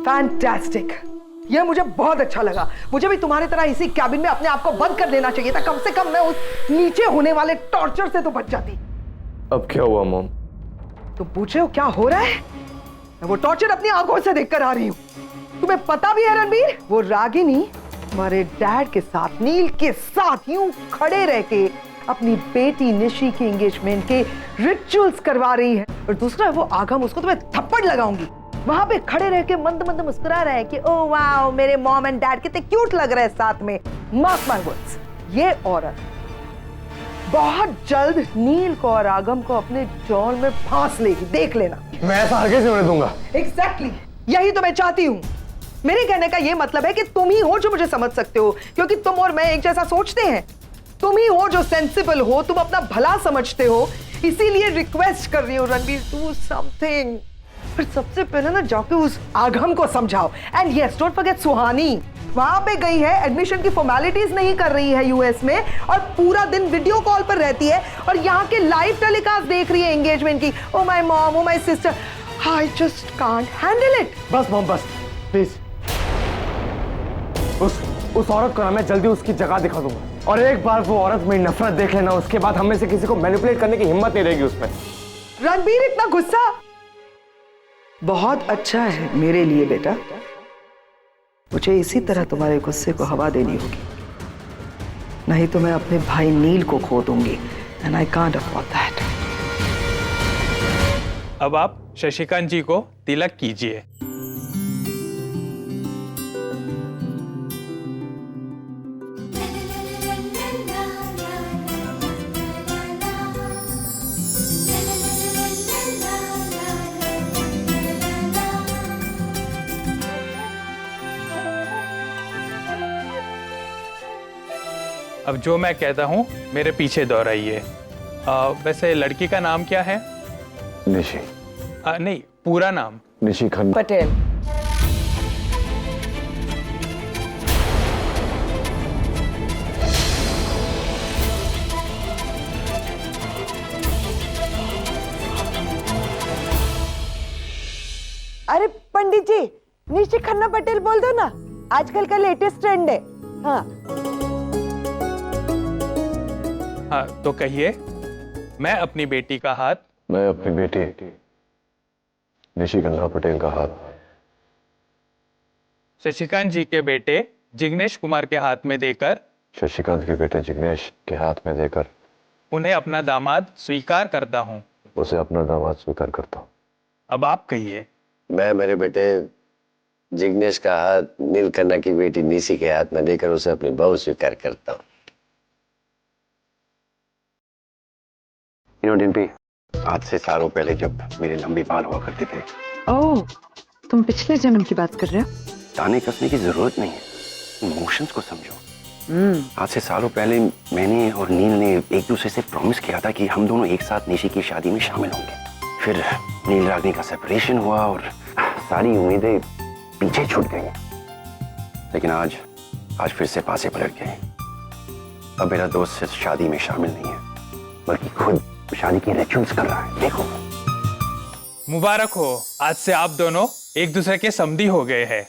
Speaker 5: फैंटास्टिक, ये मुझे बहुत अच्छा लगा। मुझे भी तुम्हारी तरह इसी कैबिन में अपने आप को बंद कर देना चाहिए था। कम से कम मैं उस नीचे होने वाले टॉर्चर से तो बच जाती।
Speaker 3: अब क्या हुआ मॉम?
Speaker 5: तुम पूछ रहे हो क्या हो रहा है? मैं वो टॉर्चर अपनी आंखों से देखकर आ रही हूँ। तुम्हें पता भी है रणबीर, वो रागिनी हमारे डैड के साथ, नील के साथ यूं खड़े रह के अपनी बेटी निशी की एंगेजमेंट के रिचुअल्स करवा रही है। और दूसरा है वो आगम, उसको तो मैं थप्पड़ लगाऊंगी। वहां पे खड़े रह के मंद मंद मुस्कुरा रहा है कि ओ वाओ, मेरे मॉम एंड डैड कितने क्यूट लग रहे हैं साथ में। मार्क माय वर्ड्स, ये औरत बहुत जल्द नील को और आगम को अपने जाल में फांस लेगी, देख लेना।
Speaker 3: मैं ऐसा आगे से होने दूंगा।
Speaker 5: एग्जैक्टली, यही तो मैं चाहती हूँ। मेरे कहने का ये मतलब है कि तुम ही हो जो मुझे समझ सकते हो, क्योंकि तुम और मैं एक जैसा सोचते हैं। तुम ही हो जो सेंसिबल हो, तुम अपना भला समझते हो। इसीलिए रिक्वेस्ट कर रही हूँ रणबीर, डू समथिंग। फिर सबसे पहले ना जाके उस आगम को समझाओ। एंड यस, डोंट फॉरगेट सुहानी। वहां पे गई है, एडमिशन की फॉर्मेलिटीज नहीं कर रही है यूएस में, और पूरा दिन वीडियो कॉल पर रहती है और यहाँ के लाइव टेलीकास्ट देख रही है एंगेजमेंट की। Oh my mom, oh my sister, I just can't handle it.
Speaker 3: बस मॉम, बस प्लीज। उस औरत को ना मैं जल्दी उसकी जगह दिखा दूंगा, और एक बार वो औरत मेरी नफरत देख लेना, उसके बाद हम में से किसी को मैनिपुलेट करने की हिम्मत नहीं रहेगी उसमें।
Speaker 5: रणबीर, इतना गुस्सा बहुत अच्छा है मेरे लिए बेटा। मुझे इसी तरह तुम्हारे गुस्से को हवा देनी होगी, नहीं तो मैं अपने भाई नील को खो दूंगी। And I can't afford that.
Speaker 12: अब आप शशिकांत जी को तिलक कीजिए। अब जो मैं कहता हूँ मेरे पीछे दोहराइए। वैसे लड़की का नाम क्या है?
Speaker 1: निशी।
Speaker 12: नहीं, पूरा नाम।
Speaker 1: निशी खन्ना
Speaker 4: पटेल।
Speaker 6: अरे पंडित जी, निशी खन्ना पटेल बोल दो ना, आजकल का लेटेस्ट ट्रेंड है। हाँ
Speaker 12: हाँ, तो कहिए। मैं अपनी बेटी का हाथ।
Speaker 1: मैं अपनी बेटी निशिगंधा पटेल का हाथ
Speaker 12: शशिकांत जी के बेटे जिग्नेश कुमार के हाथ में देकर,
Speaker 1: शशिकांत के बेटे जिग्नेश के हाथ में देकर
Speaker 12: उन्हें अपना दामाद स्वीकार करता हूँ।
Speaker 1: उसे अपना दामाद स्वीकार करता हूँ।
Speaker 12: अब आप कहिए।
Speaker 10: मैं मेरे बेटे जिग्नेश का हाथ नीलकंठा की बेटी निशी के हाथ में देकर उसे अपनी बहू स्वीकार करता हूँ।
Speaker 3: डिम्पी, आज से सालों पहले जब मेरे लंबे बाल हुआ करते थे।
Speaker 13: ओह, तुम पिछले जन्म की बात कर रहे हो?
Speaker 3: ताने कसने की जरूरत नहीं है, इमोशंस को समझो। आज से सालों पहले मैंने और नील ने एक दूसरे से प्रॉमिस किया था कि हम दोनों एक साथ निशी की शादी में शामिल होंगे। फिर नील रागनी का सेपरेशन हुआ और सारी उम्मीदें पीछे छूट गई। लेकिन आज फिर से पासे पलट गए। अब मेरा दोस्त सिर्फ शादी में शामिल नहीं है, बल्कि खुद शादी की रिचुअल्स कर रहा है। देखो,
Speaker 12: मुबारक हो, आज से आप दोनों एक दूसरे के समधी हो गए हैं।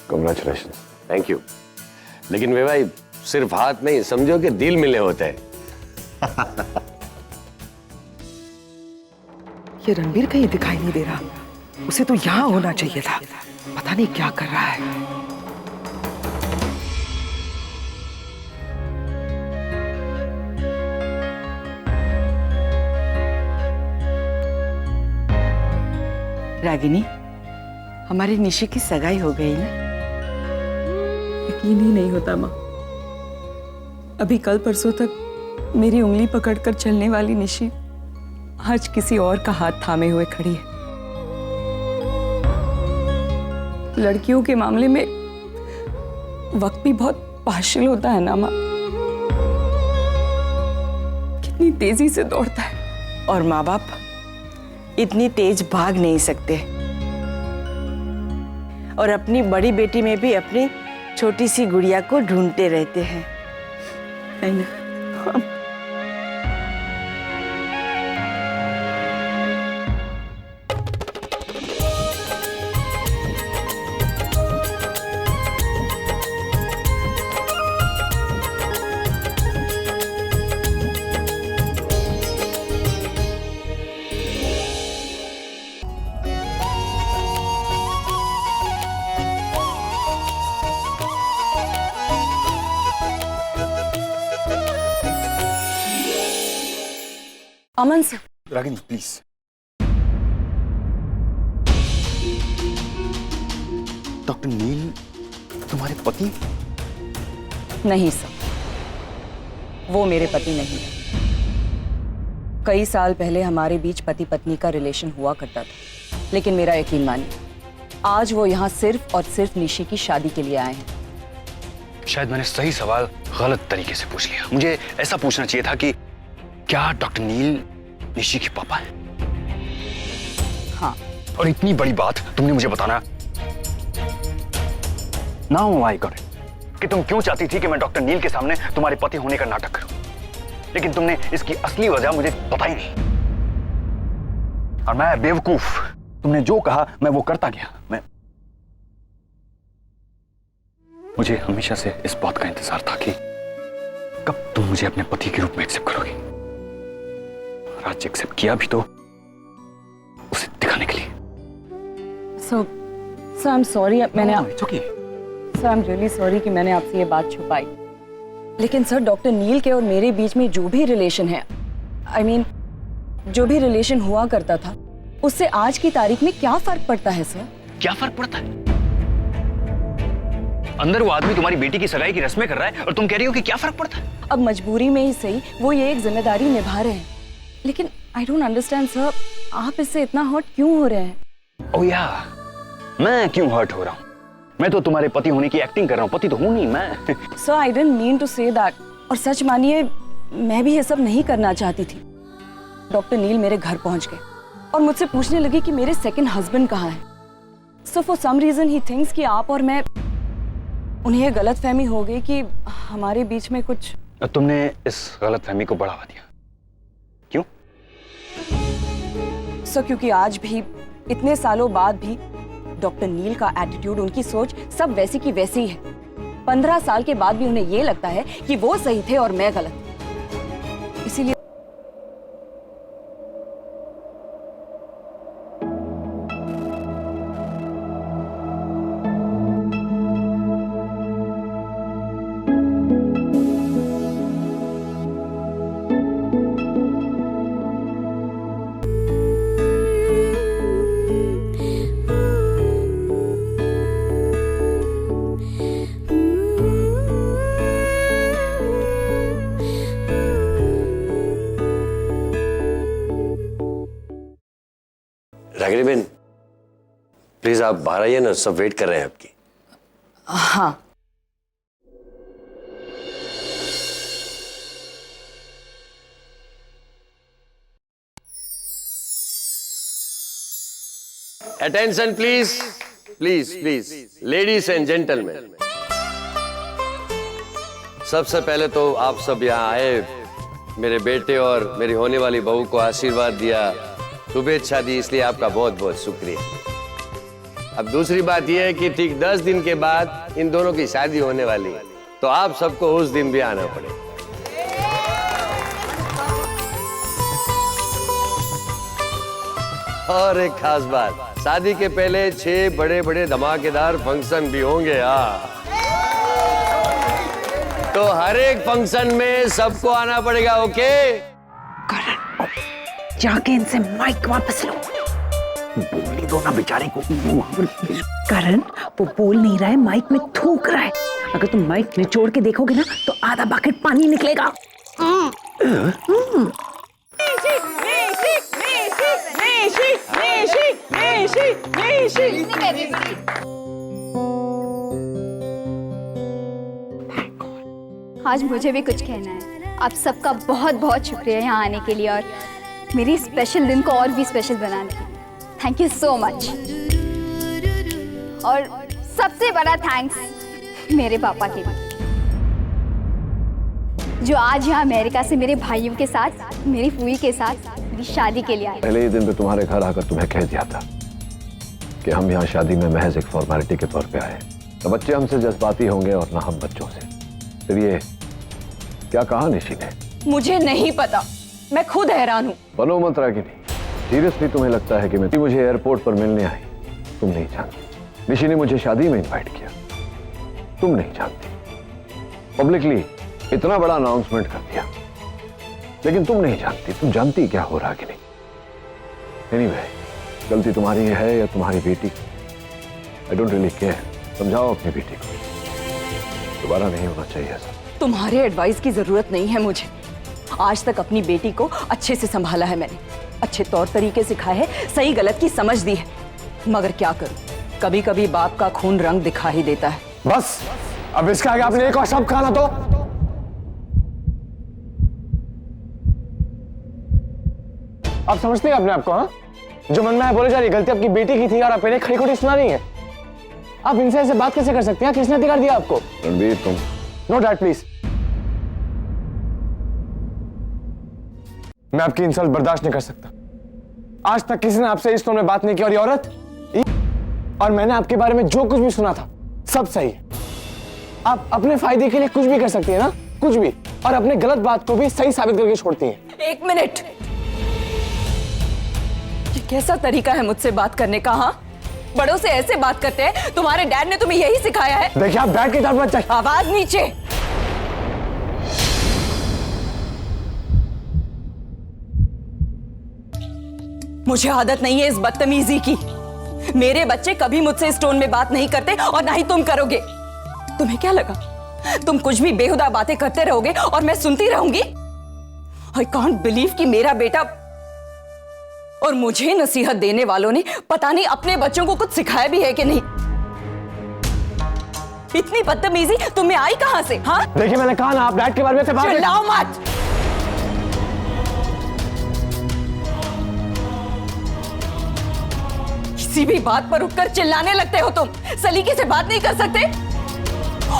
Speaker 1: Congratulations.
Speaker 10: Thank you. लेकिन वे भाई सिर्फ हाथ नहीं, समझो कि दिल मिले होते हैं।
Speaker 5: ये रणबीर कहीं दिखाई नहीं दे रहा, उसे तो यहाँ होना चाहिए था। पता नहीं क्या कर रहा है।
Speaker 4: रागिनी, हमारी निशी की सगाई हो गई ना? यकीन ही नहीं होता माँ। अभी कल परसों तक मेरी उंगली पकड़कर चलने वाली निशी आज किसी और का हाथ थामे हुए खड़ी है। लड़कियों के मामले में वक्त भी बहुत पार्शियल होता है ना माँ। कितनी तेजी से दौड़ता है। और माँ बाप इतनी तेज भाग नहीं सकते, और अपनी बड़ी बेटी में भी अपनी छोटी सी गुड़िया को ढूंढते रहते हैं, है ना? अमन सर।
Speaker 8: रागिनी प्लीज। डॉक्टर नील तुम्हारे पति?
Speaker 4: नहीं सर, वो मेरे पति नहीं है। कई साल पहले हमारे बीच पति पत्नी का रिलेशन हुआ करता था, लेकिन मेरा यकीन मानिए, आज वो यहाँ सिर्फ और सिर्फ निशी की शादी के लिए आए हैं।
Speaker 8: शायद मैंने सही सवाल गलत तरीके से पूछ लिया। मुझे ऐसा पूछना चाहिए था कि क्या डॉक्टर नील निशी के पापा हैं?
Speaker 4: हाँ।
Speaker 8: और इतनी बड़ी बात तुमने मुझे बताना। नाउ आई गॉट इट कि तुम क्यों चाहती थी कि मैं डॉक्टर नील के सामने तुम्हारे पति होने का नाटक करूं, लेकिन तुमने इसकी असली वजह मुझे बताई नहीं। और मैं बेवकूफ, तुमने जो कहा मैं वो करता गया। मुझे हमेशा से इस बात का इंतजार था कि कब तुम मुझे अपने पति के रूप में एक्सेप्ट करोगी। और आज एक्सेप्ट किया भी तो उसे दिखाने के लिए।
Speaker 4: सर आई एम सॉरी, मैंने sir I am really sorry कि मैंने आपसे ये बात छुपाई। लेकिन सर, डॉक्टर नील के और मेरे बीच में जो भी रिलेशन है, आई मीन जो भी रिलेशन हुआ करता था उससे आज की तारीख में क्या फर्क पड़ता है सर?
Speaker 8: क्या फर्क पड़ता है? अंदर वो आदमी तुम्हारी बेटी की सगाई की रस्में कर रहा है और तुम कह रही हो कि क्या फर्क पड़ता है?
Speaker 4: अब मजबूरी में ही सही वो ये एक जिम्मेदारी निभा रहे हैं, लेकिन आई डोंट अंडरस्टैंड सर, आप इससे इतना हर्ट क्यों हो रहे हैं?
Speaker 8: ओह या, मैं क्यों हर्ट हो रहा हूँ? मैं तो तुम्हारे पति होने की एक्टिंग कर रहा हूँ, पति तो हूँ नहीं मैं।
Speaker 4: Sir I didn't mean to say that, और सच मानिए मैं भी ये सब नहीं करना चाहती थी। डॉक्टर नील मेरे घर पहुंच गए और मुझसे पूछने लगे कि मेरे सेकंड हस्बैंड कहाँ है। So for some reason he thinks कि आप और मैं, उन्हें ये गलतफहमी हो गई कि हमारे बीच में कुछ।
Speaker 8: तुमने इस गलतफहमी को बढ़ावा दिया क्यों?
Speaker 4: सर क्योंकि आज भी इतने सालों बाद भी डॉक्टर नील का एटीट्यूड, उनकी सोच सब वैसी की वैसी ही है। 15 साल के बाद भी उन्हें ये लगता है कि वो सही थे और मैं गलत। इसीलिए
Speaker 10: रागिनी बहन, प्लीज आप बाहर आइए ना, सब वेट कर रहे हैं आपकी।
Speaker 4: हाँ।
Speaker 10: Attention please, please please, ladies and gentleman. सबसे पहले तो आप सब यहाँ आए, मेरे बेटे और मेरी होने वाली बहू को आशीर्वाद दिया, शुभेच्छा दी, इसलिए आपका बहुत बहुत शुक्रिया। अब दूसरी बात यह है कि ठीक 10 दिन के बाद इन दोनों की शादी होने वाली है, तो आप सबको उस दिन भी आना पड़ेगा। और एक खास बात, शादी के पहले 6 बड़े बड़े धमाकेदार फंक्शन भी होंगे। तो हर एक फंक्शन में सबको आना पड़ेगा, ओके?
Speaker 13: जाके इनसे माइक वापस लो।
Speaker 11: बोलने दो ना बेचारे को।
Speaker 13: करण वो बोल नहीं रहा है, माइक में थूक रहा है। अगर तुम माइक निचोड़ के देखोगे ना तो आधा बकेट पानी निकलेगा।
Speaker 2: आज मुझे भी कुछ कहना है। आप सबका बहुत बहुत शुक्रिया यहाँ आने के लिए और मेरी स्पेशल दिन को और भी स्पेशल बनाने के लिए। Thank you so much. और सबसे बड़ा थैंक्स मेरे पापा के लिए, जो आज यहाँ अमेरिका से मेरे भाइयों के साथ, मेरी फूई के साथ मेरी शादी के लिए आए।
Speaker 1: पहले ही दिन पे तुम्हारे घर आकर तुम्हें कह दिया था कि हम यहाँ शादी में महज एक फॉर्मेलिटी के तौर पे आए। तो बच्चे हमसे जज्बाती होंगे और ना हम बच्चों से। फिर ये क्या कहा निशी ने?
Speaker 4: मुझे नहीं पता, मैं खुद हैरान हूँ।
Speaker 1: बनो मत रागिनी, सीरियसली तुम्हें लगता है कि मैं मुझे एयरपोर्ट पर मिलने आई? तुम नहीं जानती। निशी ने मुझे शादी में इनवाइट किया, तुम नहीं जानती। पब्लिकली इतना बड़ा अनाउंसमेंट कर दिया, लेकिन तुम नहीं जानती। तुम जानती क्या हो रागिनी? एनीवे, गलती तुम्हारी है या तुम्हारी बेटी की, आई डोंट रियली केयर। समझाओ अपनी बेटी को, दोबारा नहीं होना चाहिए ऐसा।
Speaker 4: तुम्हारे एडवाइस की जरूरत नहीं है मुझे। आज तक अपनी बेटी को अच्छे से संभाला है मैंने, अच्छे तौर तरीके सिखाए हैं, सही गलत की समझ दी है। मगर क्या करूं, कभी कभी बाप का खून रंग दिखा ही देता है।
Speaker 3: बस, अब इसके आगे आपने एक और शब्द कहा ना तो आप समझते हैं अपने आप को? हाँ, जो मन में है बोले जा रही, गलती आपकी बेटी की थी और आप इन्हें खड़ी खड़ी सुना रही हैं। आप इनसे ऐसे बात कैसे कर सकते हैं? किसने अधिकार दिया आपको?
Speaker 1: रणवीर तुम।
Speaker 3: No dad please. मैं आपकी इंसल्ट बर्दाश्त नहीं कर सकता। आज तक किसी ने आपसे इस टोन में बात नहीं की, और ये औरत, और मैंने आपके बारे में जो कुछ भी सुना था सब सही है। आप अपने फायदे के लिए कुछ भी कर सकती है ना, कुछ भी, और अपने गलत बात को भी सही साबित करके छोड़ती हैं।
Speaker 4: एक मिनट, ये कैसा तरीका है मुझसे बात करने का? हाँ, बड़ों से ऐसे बात करते हैं? तुम्हारे डैड ने तुम्हें यही सिखाया है?
Speaker 3: देखिए आप बैठ के तरफ मत जाइए।
Speaker 4: आवाज नीचे। मुझे आदत नहीं है इस बदतमीजी की। मेरे बच्चे कभी मुझसे इस टोन में बात नहीं करते और ना ही तुम करोगे। तुम्हें क्या लगा तुम कुछ भी बेहुदा बातें करते रहोगे और मैं सुनती रहूंगी? आई कांट बिलीव कि मेरा बेटा और मुझे नसीहत देने वालों ने पता नहीं अपने बच्चों को कुछ सिखाया भी है कि नहीं। इतनी बदतमीजी तुम्हें आई कहां से? हाँ
Speaker 7: देखिए मैंने कहा ना आप डैड के बारे में बात
Speaker 4: चिल्लाओ मत। किसी भी बात पर उठकर चिल्लाने लगते हो तुम। सलीके से बात नहीं कर सकते?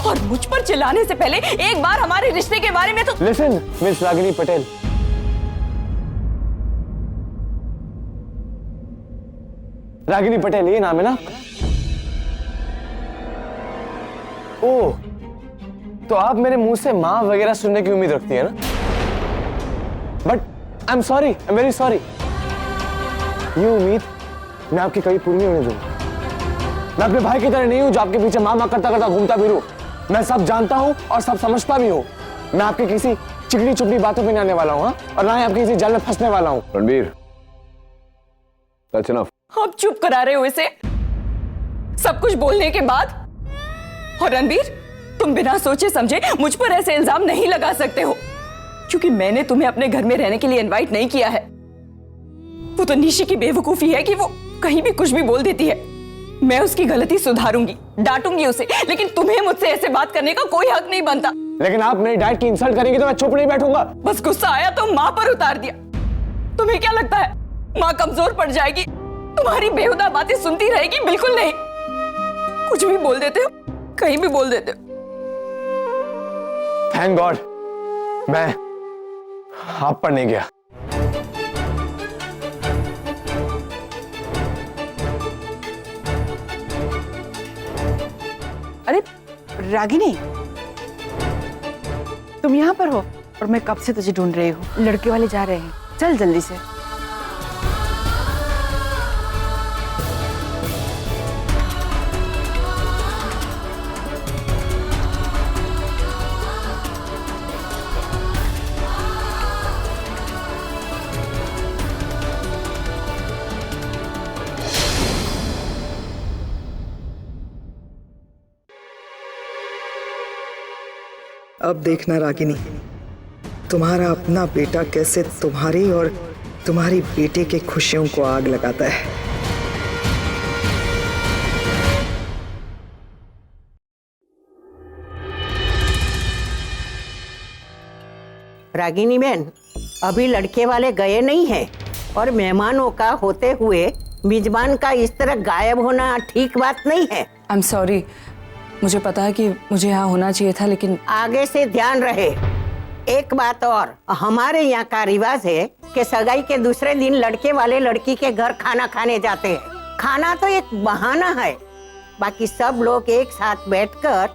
Speaker 4: और मुझ पर चिल्लाने से पहले एक बार हमारे रिश्ते के बारे में तो
Speaker 7: लिसन मिस रागिनी पटेल, रागिनी पटेल ये नाम है ना? ओह, तो आप मेरे मुंह से माँ वगैरह सुनने की उम्मीद रखती है ना? But I am sorry, I am very sorry. ये उम्मीद मैं आपकी कभी पूरी नहीं होने दूंगा। मैं अपने भाई की तरह नहीं हूं जो आपके पीछे माँ करता करता घूमता फिरूं। मैं सब जानता हूं और सब समझता भी हूं। मैं आपकी किसी चिकनी चुपड़ी बातों पे नहीं आने वाला हूं, और ना ही आपके किसी जाल में फंसने वाला हूं।
Speaker 1: Ranbir, that's enough.
Speaker 4: आप चुप करा रहे हो इसे सब कुछ बोलने के बाद। और रणबीर, तुम बिना सोचे समझे मुझ पर ऐसे इल्जाम नहीं लगा सकते हो, क्योंकि मैंने तुम्हें अपने घर में रहने के लिए इनवाइट नहीं किया है। वो तो निशी की बेवकूफी है कि वो कहीं भी कुछ भी बोल देती है। मैं उसकी गलती सुधारूंगी, डांटूंगी उसे, लेकिन तुम्हें मुझसे ऐसे बात करने का कोई हक नहीं बनता।
Speaker 7: लेकिन आप मेरी डैड की इंसल्ट करेंगे तो मैं चुप नहीं बैठूंगा।
Speaker 4: बस गुस्सा आया तो माँ पर उतार दिया। तुम्हें क्या लगता है माँ कमजोर पड़ जाएगी? तुम्हारी बेहुदा बातें सुनती रहेगी? बिल्कुल नहीं। कुछ भी बोल देते हो, कहीं भी बोल देते हो।
Speaker 7: थैंक गॉड मैं आप पर नहीं गया।
Speaker 6: अरे रागिनी, तुम यहाँ पर हो और मैं कब से तुझे ढूंढ रही हूँ। लड़के वाले जा रहे हैं, चल जल्दी से।
Speaker 5: अब देखना रागिनी, तुम्हारा अपना बेटा कैसे तुम्हारी और तुम्हारी बेटे के खुशियों को आग लगाता है।
Speaker 9: रागिनी बहन, अभी लड़के वाले गए नहीं हैं और मेहमानों का होते हुए मेजबान का इस तरह गायब होना ठीक बात नहीं है।
Speaker 4: आई एम सॉरी, मुझे पता है कि मुझे यहाँ होना चाहिए था, लेकिन
Speaker 9: आगे से ध्यान रहे। एक बात और, हमारे यहाँ का रिवाज है कि सगाई के दूसरे दिन लड़के वाले लड़की के घर खाना खाने जाते हैं। खाना तो एक बहाना है, बाकी सब लोग एक साथ बैठकर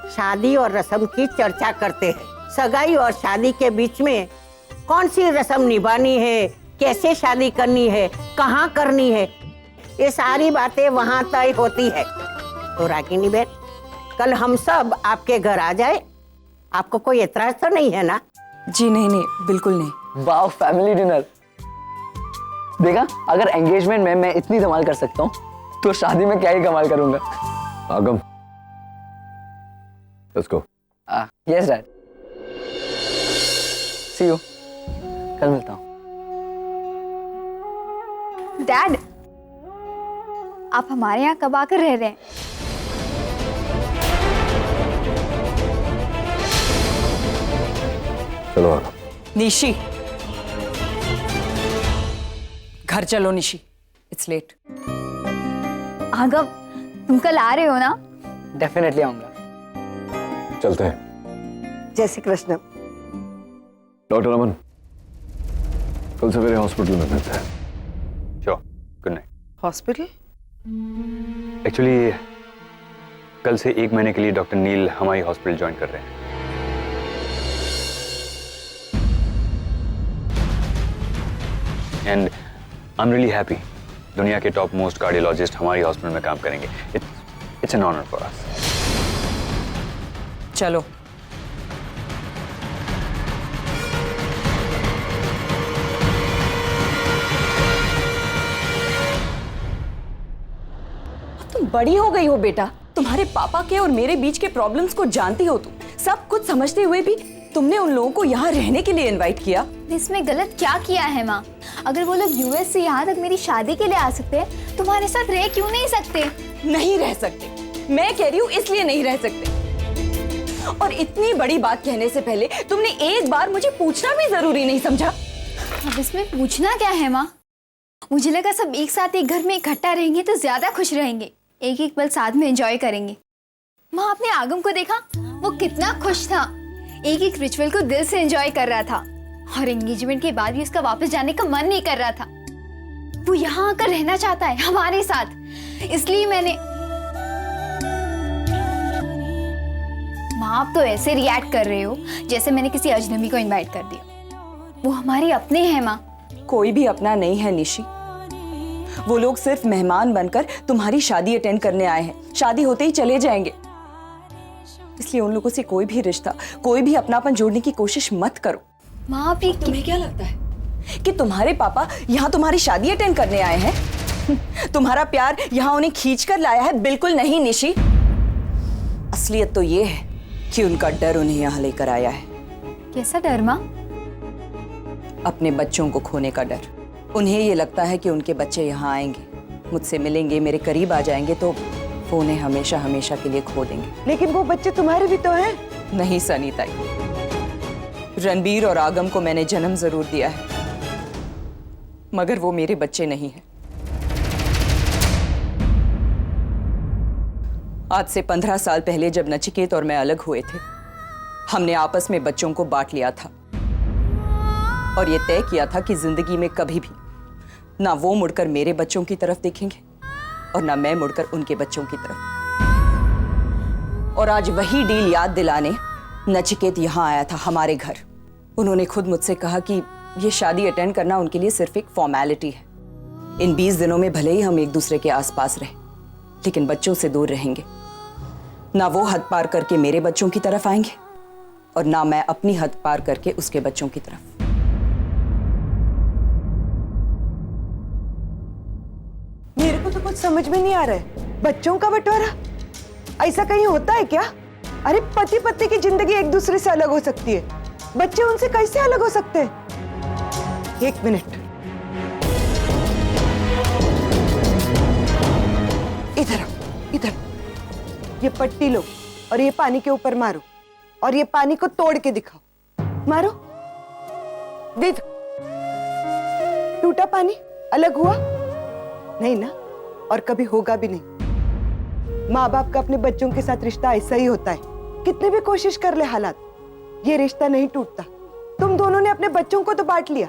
Speaker 9: शादी और रस्म की चर्चा करते हैं। सगाई और शादी के बीच में कौन सी रस्म निभानी है, कैसे शादी करनी है, कहाँ करनी है, ये सारी बातें वहाँ तय होती है। तो रागिनी बहन, कल हम सब आपके घर आ जाए, आपको कोई एतराज तो नहीं है ना?
Speaker 4: जी नहीं, बिल्कुल नहीं।
Speaker 7: वाह, फैमिली डिनर। देखा, अगर एंगेजमेंट में मैं इतनी धमाल कर सकता हूँ तो शादी में क्या ही कमाल करूंगा।
Speaker 1: Aagam, let's go.
Speaker 7: Yes dad, see you, कल मिलता हूँ।
Speaker 2: डैड, आप हमारे यहाँ कब आकर रह रहे हैं?
Speaker 1: चलो आगम।
Speaker 4: निशी, घर चलो निशी, इट्स लेट।
Speaker 2: आगम, तुम कल आ रहे हो ना?
Speaker 7: डेफिनेटली आऊंगा।
Speaker 1: चलते हैं।
Speaker 9: जय श्री कृष्ण।
Speaker 1: डॉक्टर अमन, कल सवेरे हॉस्पिटल में मिलते हैं।
Speaker 8: Sure, good night.
Speaker 5: Hospital?
Speaker 8: Actually कल से 1 महीने के लिए डॉक्टर नील हमारी हॉस्पिटल ज्वाइन कर रहे हैं। And I am really happy, दुनिया के टॉप मोस्ट कार्डियोलॉजिस्ट हमारी हॉस्पिटल में काम करेंगे। It's an honour for us.
Speaker 4: चलो। बड़ी हो गई हो बेटा, तुम्हारे पापा के और मेरे बीच के प्रॉब्लम्स को जानती हो तुम। सब कुछ समझते हुए भी तुमने उन लोगों को यहाँ रहने के लिए इनवाइट किया।
Speaker 2: इसमें गलत क्या किया है माँ? अगर वो लोग यूएस से यहाँ तक मेरी शादी के लिए आ सकते हैं, तुम्हारे साथ रह क्यों नहीं सकते?
Speaker 4: नहीं रह सकते, मैं कह रही हूँ इसलिए नहीं रह सकते। और इतनी बड़ी बात कहने से पहले तुमने एक बार मुझे पूछना भी जरूरी नहीं समझा?
Speaker 2: अब इसमें पूछना क्या है माँ? मुझे लगा सब एक साथ एक घर में इकट्ठा रहेंगे तो ज्यादा खुश रहेंगे, एक एक पल साथ में एंजॉय करेंगे। माँ, आपने आगम को देखा? वो कितना खुश था, एक एक रिचुअल को दिल से एंजॉय कर रहा था। और एंगेजमेंट के बाद भी उसका वापस जाने का मन नहीं कर रहा था। वो यहाँ आकर रहना चाहता है हमारे साथ। इसलिए मैंने माँ, आप तो ऐसे रिएक्ट कर रहे हो जैसे मैंने किसी अजनबी को इनवाइट कर दिया। वो हमारे अपने हैं माँ।
Speaker 4: कोई भी अपना नहीं है निशी, वो लोग सिर्फ मेहमान बनकर तुम्हारी शादी अटेंड करने आए हैं, शादी होते ही चले जाएंगे। इसलिए उन लोगों से कोई भी रिश्ता, कोई भी अपनापन जोड़ने की कोशिश मत करो।
Speaker 2: माँ, आप ये
Speaker 4: तुम्हें क्या लगता है कि तुम्हारे पापा यहाँ तुम्हारी शादी अटेंड करने आए हैं? तुम्हारा प्यार यहाँ उन्हें खींच कर लाया है? बिल्कुल नहीं निशी। असलियत तो ये है कि उनका डर उन्हें यहाँ लेकर आया है।
Speaker 2: कैसा डर माँ?
Speaker 4: अपने बच्चों को खोने का डर। उन्हें ये लगता है कि उनके बच्चे यहाँ आएंगे, मुझसे मिलेंगे, मेरे करीब आ जाएंगे तो वो उन्हें हमेशा हमेशा के लिए खो देंगे।
Speaker 6: लेकिन वो बच्चे तुम्हारे भी तो हैं।
Speaker 4: नहीं सनीता, रणबीर और आगम को मैंने जन्म जरूर दिया है, मगर वो मेरे बच्चे नहीं हैं। आज से 15 साल पहले जब नचिकेत और मैं अलग हुए थे, हमने आपस में बच्चों को बांट लिया था और ये तय किया था कि जिंदगी में कभी भी ना वो मुड़कर मेरे बच्चों की तरफ देखेंगे और ना मैं मुड़कर उनके बच्चों की तरफ। और आज वही डील याद दिलाने नचिकेत यहाँ आया था हमारे घर। उन्होंने खुद मुझसे कहा कि ये शादी अटेंड करना उनके लिए सिर्फ एक फॉर्मेलिटी है। इन 20 दिनों में भले ही हम एक दूसरे के आसपास रहें, लेकिन बच्चों से दूर रहेंगे। ना वो हद पार करके मेरे बच्चों की तरफ आएंगे और ना मैं अपनी हद पार करके उसके बच्चों की तरफ।
Speaker 6: मेरे को तो कुछ समझ में नहीं आ रहा है। बच्चों का बंटवारा ऐसा कहीं होता है क्या? अरे पति पत्नी की जिंदगी एक दूसरे से अलग हो सकती है, बच्चे उनसे कैसे अलग हो सकते हैं? एक मिनट, इधर आओ, इधर। ये पट्टी लो और ये पानी के ऊपर मारो और ये पानी को तोड़ के दिखाओ। मारो, देख, टूटा पानी अलग हुआ नहीं ना, और कभी होगा भी नहीं। माँ बाप का अपने बच्चों के साथ रिश्ता ऐसा ही होता है, कितने भी कोशिश कर ले हालात, ये रिश्ता नहीं टूटता। तुम दोनों ने अपने बच्चों को तो बांट लिया,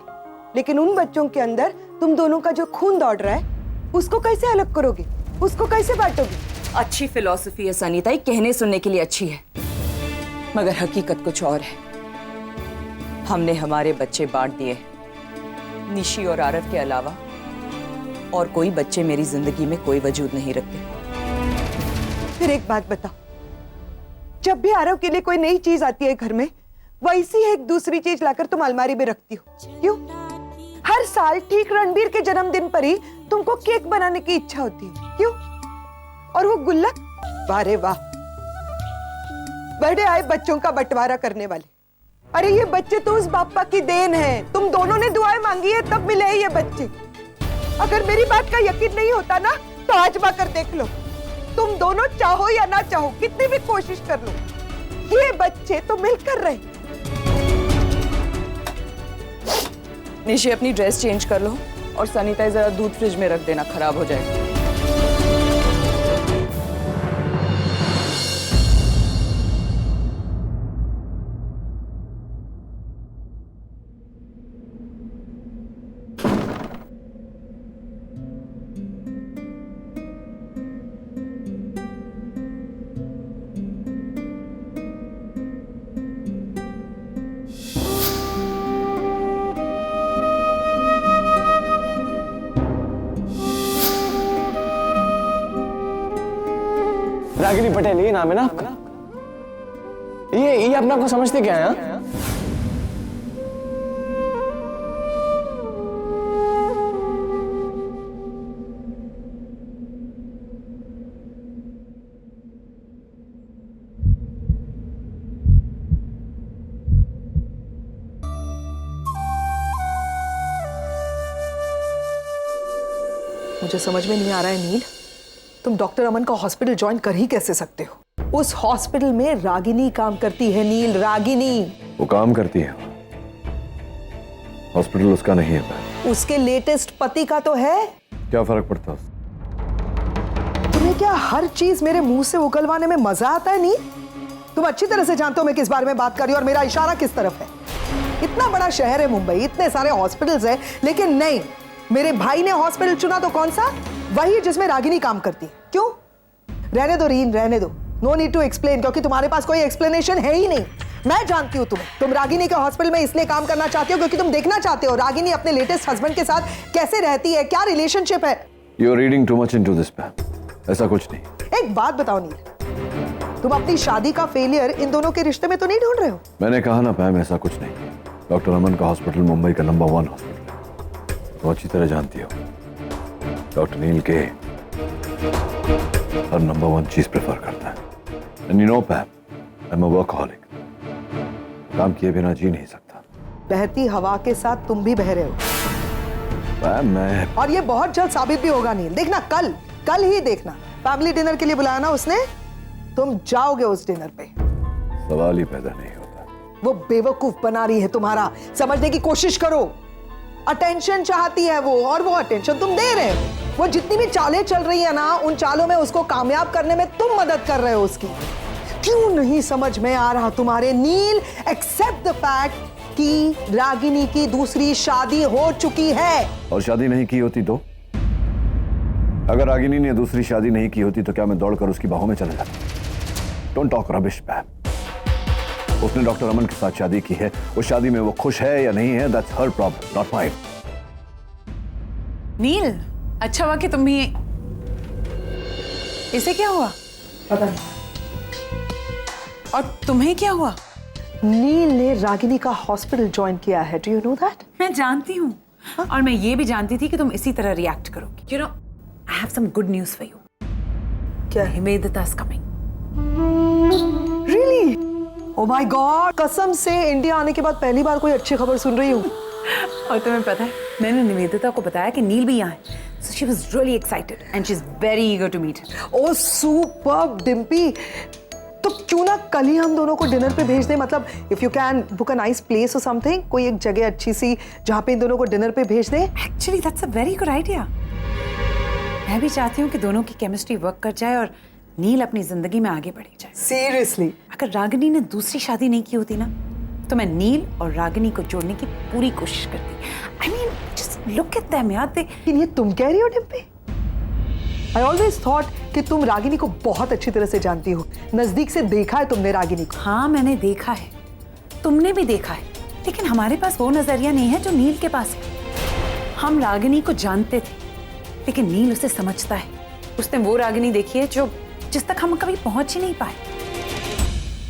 Speaker 6: लेकिन उन बच्चों के अंदर तुम दोनों का जो खून दौड़ रहा है, उसको कैसे अलग करोगे? उसको कैसे बांटोगे?
Speaker 4: अच्छी फिलॉसफी है सनीता, ये कहने सुनने के लिए अच्छी है, मगर हकीकत कुछ और है। हमने हमारे बच्चे बांट दिए। निशी और आरव के अलावा और कोई बच्चे मेरी जिंदगी में कोई वजूद नहीं रखते।
Speaker 6: फिर एक बात बताओ, जब भी आरव के लिए कोई नई चीज आती है घर में, वैसी एक दूसरी चीज लाकर तुम अलमारी में रखती हो, क्यों? हर साल ठीक रणबीर के जन्मदिन पर ही तुमको केक बनाने की इच्छा होती है, क्यों? और वो गुल्लक, वाह रे वाह, बर्थडे आए बच्चों का बंटवारा करने वाले। अरे ये बच्चे तो उस बापा की देन है, तुम दोनों ने दुआएं मांगी है तब मिले हैं ये बच्चे। अगर मेरी बात का यकीन नहीं होता ना, तो आजमा कर देख लो। तुम दोनों चाहो या ना चाहो, कितनी भी कोशिश कर लो, ये बच्चे तो मिलकर रहे।
Speaker 4: निशी, अपनी ड्रेस चेंज कर लो और सनीता जरा दूध फ्रिज में रख देना, खराब हो जाएगा।
Speaker 14: रागिनी पटेल ये नाम है ना आपका? ये अपने आप को समझते क्या है?
Speaker 5: मुझे समझ में नहीं आ रहा है नील, तुम डॉक्टर अमन का हॉस्पिटल ज्वाइन कर ही कैसे सकते हो? उस हॉस्पिटल में रागिनी काम करती है नील, रागिनी।
Speaker 1: वो काम करती है, हॉस्पिटल उसका नहीं है।
Speaker 5: उसके लेटेस्ट पति का तो है।
Speaker 1: क्या फर्क पड़ता है?
Speaker 5: तुम्हें क्या हर चीज मेरे मुंह से उगलवाने में मजा आता है नील? तुम अच्छी तरह से जानते हो मैं किस बारे में बात कर रही हूँ और मेरा इशारा किस तरफ है। इतना बड़ा शहर है मुंबई, इतने सारे हॉस्पिटल्स हैं, लेकिन नहीं, मेरे भाई ने हॉस्पिटल चुना तो कौन सा? वही जिसमें रागिनी काम करती है। क्यों? रहने दो रीन, रहने दो। नो नीड टू एक्सप्लेन, क्योंकि तुम्हारे पास कोई एक्सप्लेनेशन है ही नहीं। मैं जानती हूँ तुम्हें। तुम रागिनी के हॉस्पिटल में इसलिए काम करना चाहते हो क्योंकि तुम देखना चाहते हो रागिनी अपने लेटेस्ट हस्बैंड के साथ कैसे रहती है, क्या रिलेशनशिप है।
Speaker 1: You are reading too much into this Pam. ऐसा कुछ नहीं।
Speaker 5: एक बात बताओ नील, तुम अपनी शादी का फेलियर इन दोनों के रिश्ते में तो नहीं ढूंढ रहे हो?
Speaker 1: मैंने कहा ना पैम, ऐसा कुछ नहीं। डॉक्टर अमन का हॉस्पिटल मुंबई का नंबर 1 हॉस्पिटल है, तो अच्छी तरह जानती हो। डॉक्टर नील के हर नंबर 1 चीज प्रेफर करता है। And you know पैम, I am a workaholic. काम किए बिना जी नहीं सकता।
Speaker 5: बहती हवा के साथ तुम भी बह रहे हो
Speaker 1: पैम। मैं
Speaker 5: और ये बहुत जल्द साबित भी होगा नील। देखना, कल ही देखना। फैमिली डिनर के लिए बुलाया ना उसने, तुम जाओगे उस डिनर पे।
Speaker 1: सवाल ही पैदा नहीं होता।
Speaker 5: वो बेवकूफ बना रही है तुम्हारा, समझने की कोशिश करो। अटेंशन चाहती है वो, और वो अटेंशन तुम दे रहे हो। वो जितनी भी चालें चल रही है ना, उन चालों में उसको कामयाब करने में तुम मदद कर रहे हो उसकी। क्यों नहीं समझ में आ रहा तुम्हारे नील? एक्सेप्ट द फैक्ट कि रागिनी की दूसरी शादी हो चुकी है।
Speaker 1: और शादी नहीं की होती तो? अगर रागिनी ने दूसरी शादी नहीं की होती तो क्या मैं दौड़कर उसकी बाहों में चला जाता? Don't talk rubbish पैम। उसने डॉक्टर अमन के साथ शादी की है, उस शादी में वो खुश है या नहीं है, that's her problem, not mine.
Speaker 13: Neel, अच्छा हुआ कि तुम भी। इसे क्या हुआ?
Speaker 5: पता नहीं।
Speaker 13: और तुम्हें क्या हुआ?
Speaker 5: नील ने रागिनी का हॉस्पिटल ज्वाइन किया है। Do you know that?
Speaker 13: मैं जानती हूँ, और मैं ये भी जानती थी कि तुम इसी तरह रिएक्ट करोगी। You know, I have some good news for you.
Speaker 5: क्या?
Speaker 13: Niveditha is coming.
Speaker 5: Really? Oh my God, कसम से इंडिया आने के बाद पहली बार कोई अच्छी खबर सुन रही हूँ।
Speaker 13: और तुम्हें पता है, मैंने निवेदिता को बताया कि नील भी यहाँ है, so she was really excited and she's very eager to meet her.
Speaker 5: Oh superb Dimpy, तो क्यों ना कल ही हम दोनों को डिनर पे भेज दें? मतलब if you can book a nice place और समथिंग, कोई एक जगह अच्छी सी जहाँ पे इन दोनों को डिनर पे भेज दें।
Speaker 13: Actually, that's a very good idea. मैं भी चाहती हूँ कि दोनों की केमिस्ट्री वर्क कर जाए और नील अपनी जिंदगी में आगे बढ़ी जाए।
Speaker 5: सीरियसली?
Speaker 13: अगर रागिनी ने दूसरी शादी नहीं की होती ना, तो मैं नील और रागिनी को जोड़ने की पूरी कोशिश करती। I mean, just look at them यार।
Speaker 5: लेकिन ये तुम कह रही हो डिम्पी? I always thought कि तुम रागिनी को बहुत अच्छी तरह से जानती हो, नजदीक से देखा है तुमने रागिनी को।
Speaker 13: हाँ, मैंने देखा है, तुमने भी देखा है, लेकिन हमारे पास वो नजरिया नहीं है जो नील के पास है। हम रागिनी को जानते थे, लेकिन नील उसे समझता है। उसने वो रागिनी देखी है जो जिस तक हम कभी पहुंच ही नहीं पाए।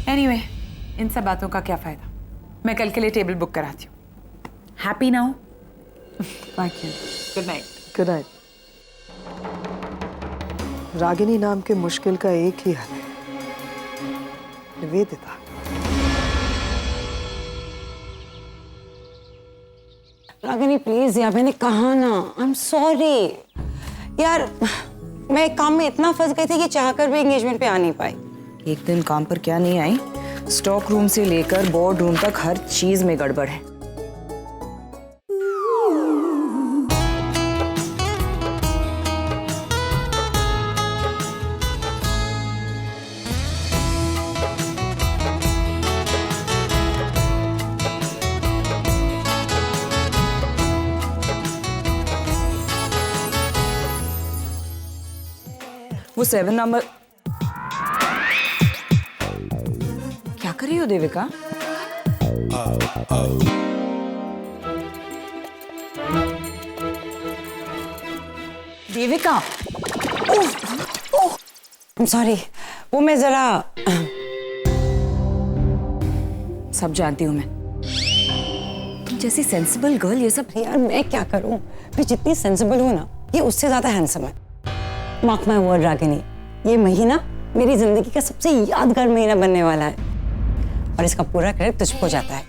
Speaker 13: Anyway, इन सब बातों का क्या फायदा? मैं कल के लिए टेबल बुक कराती हूँ। Happy now?
Speaker 5: Thank you.
Speaker 13: Good night.
Speaker 5: Good night. Ragini नाम के मुश्किल का एक ही हल है, निवेदिता।
Speaker 9: रागिनी प्लीज यार, मैंने कहा ना, आई एम सॉरी यार। मैं एक काम में इतना फंस गई थी कि चाहकर भी एंगेजमेंट पे आ नहीं पाई।
Speaker 4: एक दिन काम पर क्या नहीं आई, स्टॉक रूम से लेकर बोर्ड रूम तक हर चीज में गड़बड़ है। वो 7 नंबर क्या कर रही हो देविका? देविका,
Speaker 9: सॉरी, वो मैं जरा
Speaker 4: सब जानती हूँ मैं। तुम जैसी सेंसिबल गर्ल ये सब।
Speaker 9: यार मैं क्या करूं, मैं जितनी सेंसिबल हूं ना, ये उससे ज्यादा हैंडसम है। मार्क माय वर्ड रागिनी, ये महीना मेरी जिंदगी का सबसे यादगार महीना बनने वाला है, और इसका पूरा क्रेडिट तुझको जाता है।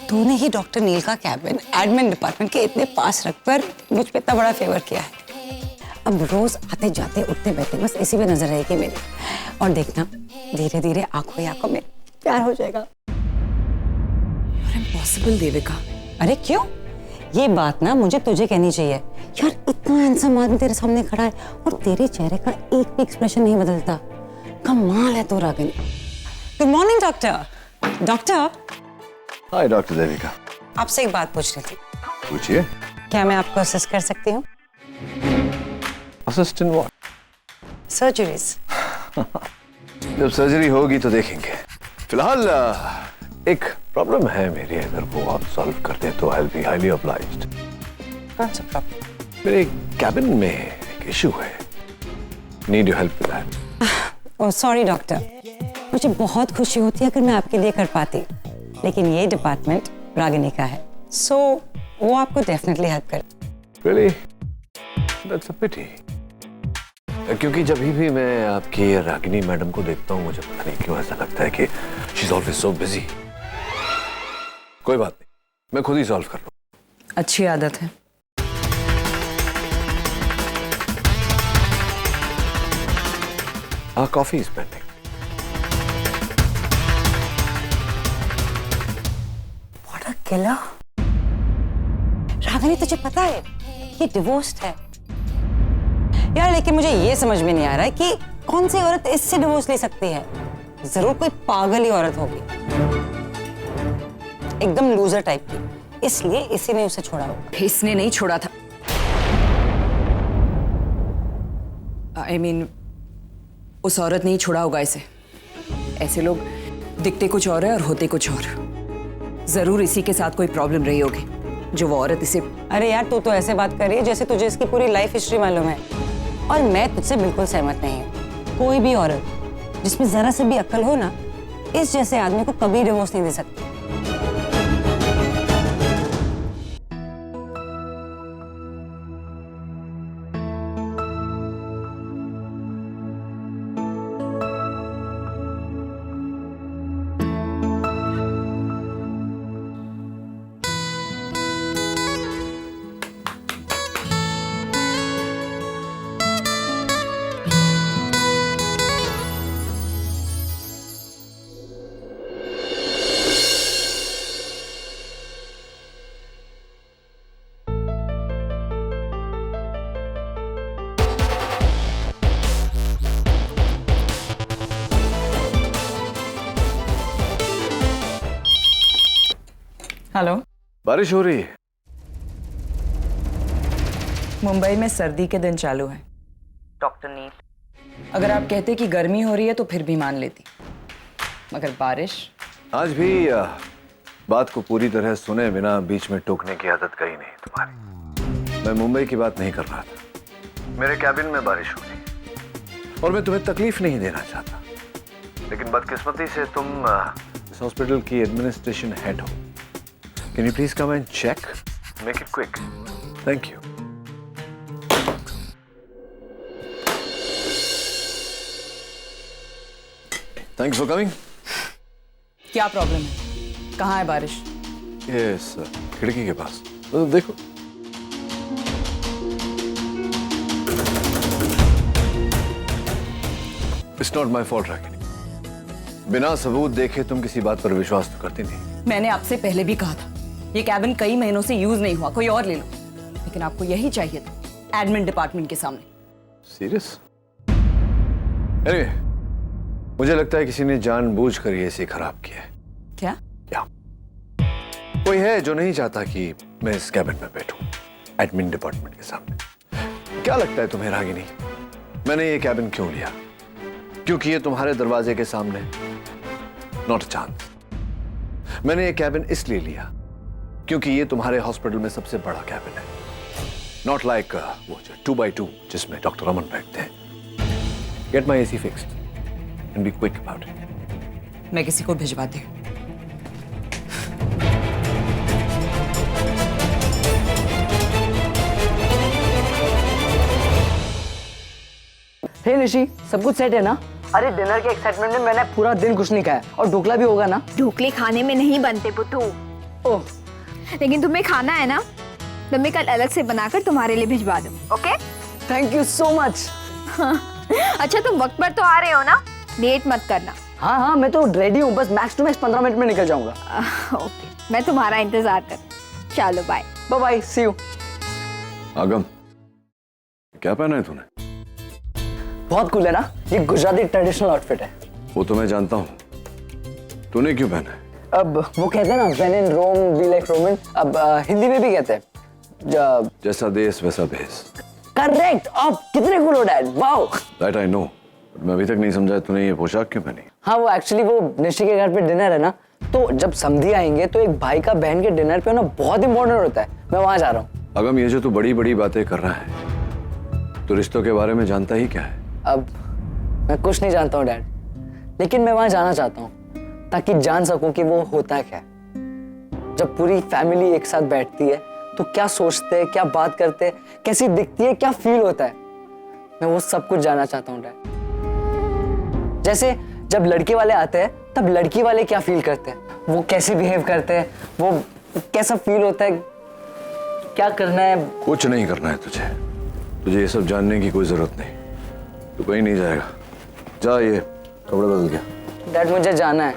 Speaker 9: तूने ही डॉक्टर नील का कैबिन एडमिन डिपार्टमेंट के इतने पास रखकर मुझ पे इतना बड़ा फेवर किया है।
Speaker 4: अब रोज आते जाते उठते बैठते बस इसी में नजर रहेगी मेरी। और देखना धीरे धीरे आंखों ही आंखों में प्यार हो जाएगा। इम्पॉसिबल देविका। अरे क्यों? ये बात ना मुझे तुझे कहनी चाहिए यार। इतना हैंडसम आदमी तेरे सामने खड़ा है और तेरे चेहरे का एक भी एक्सप्रेशन नहीं बदलता। कमाल है तो Ragini. Good morning doctor. Doctor.
Speaker 1: हाय डॉक्टर देविका।
Speaker 4: आपसे एक बात पूछ रही थी।
Speaker 1: पूछिए।
Speaker 4: क्या मैं आपको असिस्ट कर सकती हूँ?
Speaker 1: Assist in what?
Speaker 4: सर्जरीज।
Speaker 1: जब सर्जरी होगी तो देखेंगे। फिलहाल एक प्रॉब्लम है मेरी, अगर वो आप सॉल्व कर दे तो I will be highly obliged.
Speaker 4: कौन सा प्रॉब्लम?
Speaker 1: मेरे कैबिन में एक इशू है, need your help with that.
Speaker 4: Oh sorry doctor, मुझे बहुत खुशी होती है अगर मैं आपके लिए कर पाती, लेकिन ये डिपार्टमेंट रागिनी का है, सो वो आपको डेफिनेटली हेल्प कर।
Speaker 1: Really? That's a pity. क्योंकि जब भी मैं आपकी रागिनी मैडम को देखता हूँ मुझे पता नहीं क्यों ऐसा लगता है कि she's always so busy. कोई बात नहीं, मैं खुद ही सॉल्व कर लूँ।
Speaker 4: अच्छी आदत है।
Speaker 1: Our coffee is pending.
Speaker 4: What a killer! Ragini तुझे पता है ये डिवोर्स्ड है यार, लेकिन मुझे ये समझ में नहीं आ रहा है कि कौन सी औरत इससे डिवोर्स ले सकती है। जरूर कोई पागल ही औरत होगी, एकदम लूजर टाइप की, इसलिए इसी ने उसे छोड़ा होगा। इसने नहीं छोड़ा था। I mean, उस औरत ने ही छोड़ा होगा इसे। ऐसे लोग दिखते कुछ और है और होते कुछ और। जरूर इसी के साथ कोई प्रॉब्लम रही होगी जो वो औरत इसे। अरे यार तू तो ऐसे बात कर रही है जैसे तुझे इसकी पूरी लाइफ हिस्ट्री मालूम है, और मैं तुझसे बिल्कुल सहमत नहीं हूँ। कोई भी औरत जिसमें जरा से भी अक्ल हो ना, इस जैसे आदमी को कभी डिवोर्स नहीं दे सकती। हेलो।
Speaker 1: बारिश हो रही है।
Speaker 4: मुंबई में सर्दी के दिन चालू है डॉक्टर नील। अगर आप कहते कि गर्मी हो रही है तो फिर भी मान लेती, मगर बारिश।
Speaker 1: आज भी बात को पूरी तरह सुने बिना बीच में टोकने की आदत कहीं नहीं तुम्हारी। मैं मुंबई की बात नहीं कर रहा था, मेरे कैबिन में बारिश हो रही और मैं तुम्हें तकलीफ नहीं देना चाहता, लेकिन बदकिस्मती से तुम इस हॉस्पिटल की एडमिनिस्ट्रेशन हेड हो। Can you please come and check? Make it quick. Thank you. Thanks for coming.
Speaker 4: क्या प्रॉब्लम है? कहाँ है बारिश?
Speaker 1: Yes, खिड़की के पास। देखो। It's not my fault, Ragini. बिना सबूत देखे तुम किसी बात पर विश्वास तो करती नहीं।
Speaker 4: मैंने आपसे पहले भी कहा था ये कैबिन कई महीनों से यूज नहीं हुआ, कोई और ले लो, लेकिन आपको यही चाहिए था एडमिन डिपार्टमेंट के सामने।
Speaker 1: सीरियस? anyway, मुझे लगता है किसी ने जानबूझकर ये इसे खराब किया है।
Speaker 4: क्या?
Speaker 1: क्या? कोई है जो नहीं चाहता कि मैं इस कैबिन में बैठूं एडमिन डिपार्टमेंट के सामने। क्या लगता है तुम्हें रागिनी, मैंने ये कैबिन क्यों लिया? क्योंकि ये तुम्हारे दरवाजे के सामने? Not a chance. मैंने ये कैबिन इसलिए लिया क्योंकि ये तुम्हारे हॉस्पिटल में सबसे बड़ा कैबिन है। नॉट लाइक वो 2x2 जिसमें डॉक्टर रमन बैठते हैं। Get my AC fixed and be quick about it.
Speaker 4: मैं किसी को भिजवाती हूँ।
Speaker 7: हे निशी, सब कुछ सेट है ना? अरे डिनर के एक्साइटमेंट में मैंने पूरा दिन कुछ नहीं खाया, और ढोकला भी होगा ना?
Speaker 2: ढोकले खाने में नहीं बनते पुत्तू।
Speaker 7: ओह,
Speaker 2: लेकिन तुम्हें खाना है ना, तो मैं कल अलग से बनाकर तुम्हारे लिए भिजवा दूँ। Okay?
Speaker 7: Thank you so much.
Speaker 2: अच्छा तुम वक्त पर तो आ रहे हो ना, लेट मत करना।
Speaker 7: हाँ हाँ, मैं तो रेडी हूँ, बस मैक्स टू मैक्स 15 मिनट में निकल जाऊंगा।
Speaker 2: ओके, मैं तुम्हारा इंतजार कर। चलो bye.
Speaker 7: Bye bye, see you.
Speaker 1: Aagam, क्या पहना है तूने?
Speaker 7: बहुत कूल है ना, ये गुजराती ट्रेडिशनल आउटफिट है।
Speaker 1: वो तो मैं जानता हूँ, तूने क्यों पहना है?
Speaker 7: अब वो कहते हैं ना, when in Rome be like Roman. अब हिंदी में भी कहते हैं
Speaker 1: जैसा देश वैसा भेष।
Speaker 7: करेक्ट। आप कितने कूल हो dad, wow.
Speaker 1: That I know, मैं अभी तक नहीं समझा तूने ये पोशाक क्यों पहनी।
Speaker 7: हाँ, वो एक्चुअली वो निशी के घर पे डिनर है ना, तो जब समधी आएंगे तो एक भाई का बहन के डिनर पे होना बहुत इंपॉर्टेंट होता है। मैं वहां जा रहा हूँ।
Speaker 1: अगम, ये जो तू बड़ी बड़ी बातें कर रहा है, तो रिश्तों के बारे में जानता ही क्या है?
Speaker 7: अब मैं कुछ नहीं जानता हूँ डैड, लेकिन मैं वहां जाना चाहता हूँ ताकि जान सकूं कि वो होता है क्या। जब पूरी फैमिली एक साथ बैठती है तो क्या सोचते हैं, क्या बात करते हैं, कैसी दिखती है, क्या फील होता है, मैं वो सब कुछ जानना चाहता हूँ डैड। जैसे जब लड़के वाले आते हैं तब लड़की वाले क्या फील करते हैं, वो कैसे बिहेव करते हैं, वो कैसा फील होता है, क्या करना है।
Speaker 1: कुछ नहीं करना है तुझे ये सब जानने की कोई जरूरत नहीं। तू कहीं नहीं जाएगा, जा ये कपड़े बदल गया।
Speaker 7: डैड मुझे जाना है,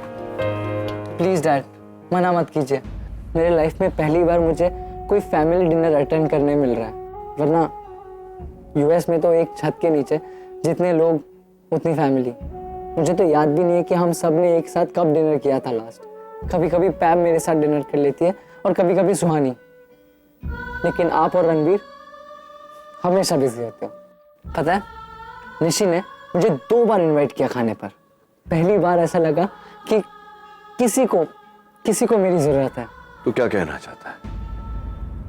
Speaker 7: प्लीज डैड, मना मत कीजिए। मेरे लाइफ में पहली बार मुझे कोई फैमिली डिनर अटेंड करने मिल रहा है, वरना यूएस में तो एक छत के नीचे जितने लोग उतनी फैमिली। मुझे तो याद भी नहीं है कि हम सब ने एक साथ कब डिनर किया था लास्ट। कभी कभी पैम मेरे साथ डिनर कर लेती है और कभी कभी सुहानी, लेकिन आप और रणवीर हमेशा बिजी रहते हो। पता है, निशी ने मुझे 2 बार इनवाइट किया खाने पर। पहली बार ऐसा लगा कि किसी को मेरी जरूरत है।
Speaker 1: तू क्या कहना चाहता है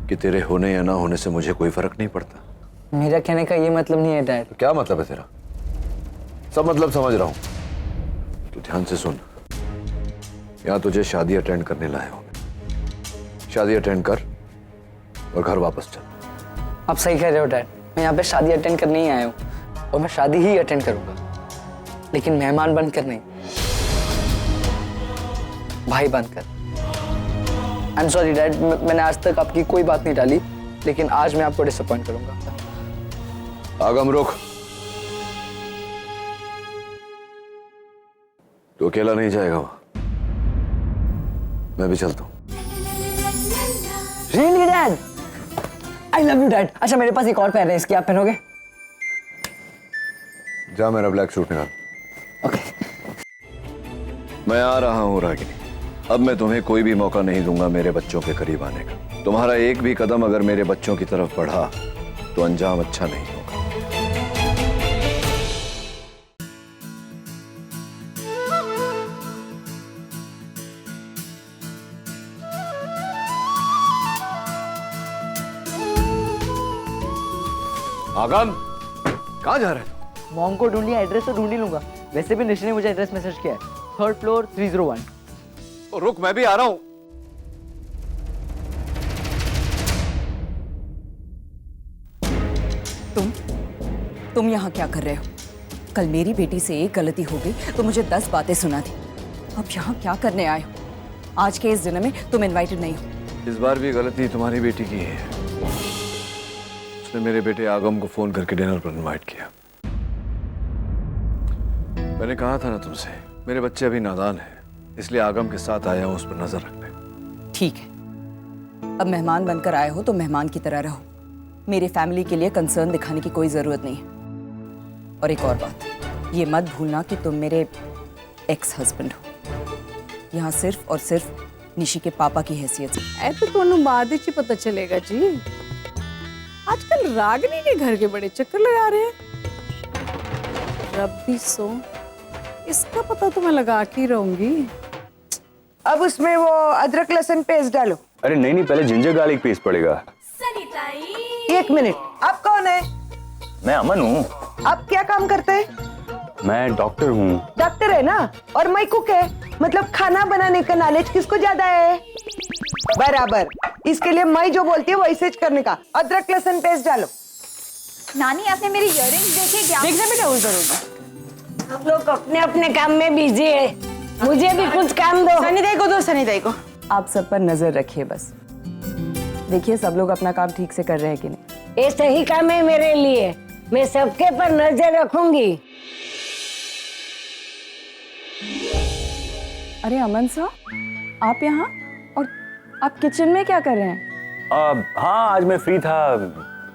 Speaker 1: कि तेरे होने या ना होने से मुझे कोई फर्क नहीं पड़ता?
Speaker 7: मेरा कहने का ये मतलब नहीं है डैड।
Speaker 1: तो क्या मतलब है तेरा? सब मतलब समझ रहा हूं, तू ध्यान से सुन। यहां तुझे शादी अटेंड करने लाए हो, शादी अटेंड कर और घर वापस चल।
Speaker 7: आप सही कह रहे हो डैड, मैं यहाँ पे शादी अटेंड करने ही आया हूँ और मैं शादी ही अटेंड करूंगा, लेकिन मेहमान बनकर नहीं, भाई बनकर। आई एम सॉरी डैड, मैंने आज तक आपकी कोई बात नहीं डाली, लेकिन आज मैं आपको डिसअपॉइंट करूंगा।
Speaker 1: आगम रुक, तू अकेला नहीं जाएगा वहां, मैं भी चलता हूं।
Speaker 7: Really dad, I love you dad. अच्छा मेरे पास एक और पेन है, इसकी आप पहनोगे?
Speaker 1: जा मेरा ब्लैक सूट निकाल।
Speaker 7: ओके।
Speaker 1: मैं आ रहा हूं रागिनी, अब मैं तुम्हें कोई भी मौका नहीं दूंगा मेरे बच्चों के करीब आने का। तुम्हारा एक भी कदम अगर मेरे बच्चों की तरफ बढ़ा तो अंजाम अच्छा नहीं होगा। आगम, कहाँ जा रहा है?
Speaker 7: मॉम को ढूंढ लिया, एड्रेस तो ढूंढ ही लूंगा। वैसे भी निशी ने मुझे एड्रेस मैसेज किया है, 3rd फ्लोर 301।
Speaker 1: तो रुक, मैं भी आ रहा हूं।
Speaker 4: तुम यहाँ क्या कर रहे हो? कल मेरी बेटी से एक गलती हो गई तो मुझे 10 बातें सुना दी। अब यहाँ क्या करने आए हो? आज के इस दिन में तुम इनवाइटेड नहीं हो।
Speaker 1: इस बार भी गलती तुम्हारी बेटी की है। उसने मेरे बेटे आगम को फोन करके डिनर पर इनवाइट किया। मैंने कहा था ना तुमसे, मेरे बच्चे अभी नादान हैं, इसलिए आगम के साथ आया हूं उस पर नजर रखने।
Speaker 4: ठीक है, अब मेहमान बनकर आए हो तो मेहमान की तरह रहो। मेरी फैमिली के लिए कंसर्न दिखाने की कोई जरूरत नहीं है। और एक और बात, ये मत भूलना कि तुम मेरे एक्स हस्बैंड हो, यहाँ सिर्फ और सिर्फ निशी के पापा की हैसियत से।
Speaker 15: तो ਤੁਹਾਨੂੰ बाद ही पता चलेगा जी। आजकल रागिनी के घर के बड़े चक्कर लगा रहे हैं। रब्बी सो, इसका पता तो मैं लगा के ही रहूंगी।
Speaker 6: अब उसमें वो अदरक लहसुन पेस्ट डालो।
Speaker 8: अरे नहीं, पहले जिंजर गार्लिक पेस्ट पड़ेगा।
Speaker 6: 1 मिनट, आप कौन है?
Speaker 8: मैं अमन हूँ।
Speaker 6: आप क्या काम करते हैं?
Speaker 8: मैं डॉक्टर हूँ।
Speaker 6: डॉक्टर है ना, और मैं कुक है, मतलब खाना बनाने का नॉलेज किसको ज्यादा है? बराबर, इसके लिए मैं जो बोलती है वैसे करने का। अदरक लहसुन पेस्ट डालो।
Speaker 2: नानी आपने मेरी इयररिंग्स देखे क्या?
Speaker 15: देखने में क्या जरूर।
Speaker 9: हम लोग अपने अपने काम में बिजी है, मुझे भी कुछ काम दो।
Speaker 15: सनी दाई को
Speaker 4: आप सब पर नजर रखिए बस। देखिए सब लोग अपना काम ठीक से कर रहे हैं कि नहीं।
Speaker 9: ये सही काम है मेरे लिए, मैं सबके पर नजर रखूंगी।
Speaker 4: अरे अमन साहब, आप यहाँ? और आप किचन में क्या कर रहे हैं?
Speaker 8: हाँ, आज मैं फ्री था,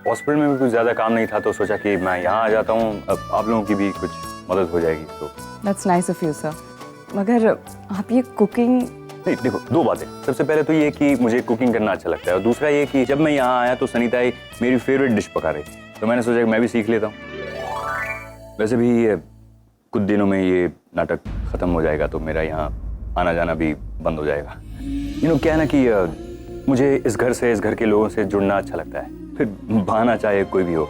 Speaker 8: हॉस्पिटल में भी कुछ ज़्यादा काम नहीं था, तो सोचा कि मैं यहाँ आ जाता हूँ, अब आप लोगों की भी कुछ मदद हो जाएगी तो।
Speaker 4: That's nice of you, sir. मगर आप ये कुकिंग...
Speaker 8: नहीं, देखो, दो बातें। सबसे पहले तो ये कि मुझे कुकिंग करना अच्छा लगता है, और दूसरा ये कि जब मैं यहाँ आया तो सनीताई मेरी फेवरेट डिश पका रही, तो मैंने सोचा कि मैं भी सीख लेता हूँ। वैसे भी कुछ दिनों में ये नाटक ख़त्म हो जाएगा, तो मेरा यहाँ आना जाना भी बंद हो जाएगा। क्या है ना कि मुझे इस घर से, इस घर के लोगों से जुड़ना अच्छा लगता है, फिर बहाना चाहे कोई भी हो।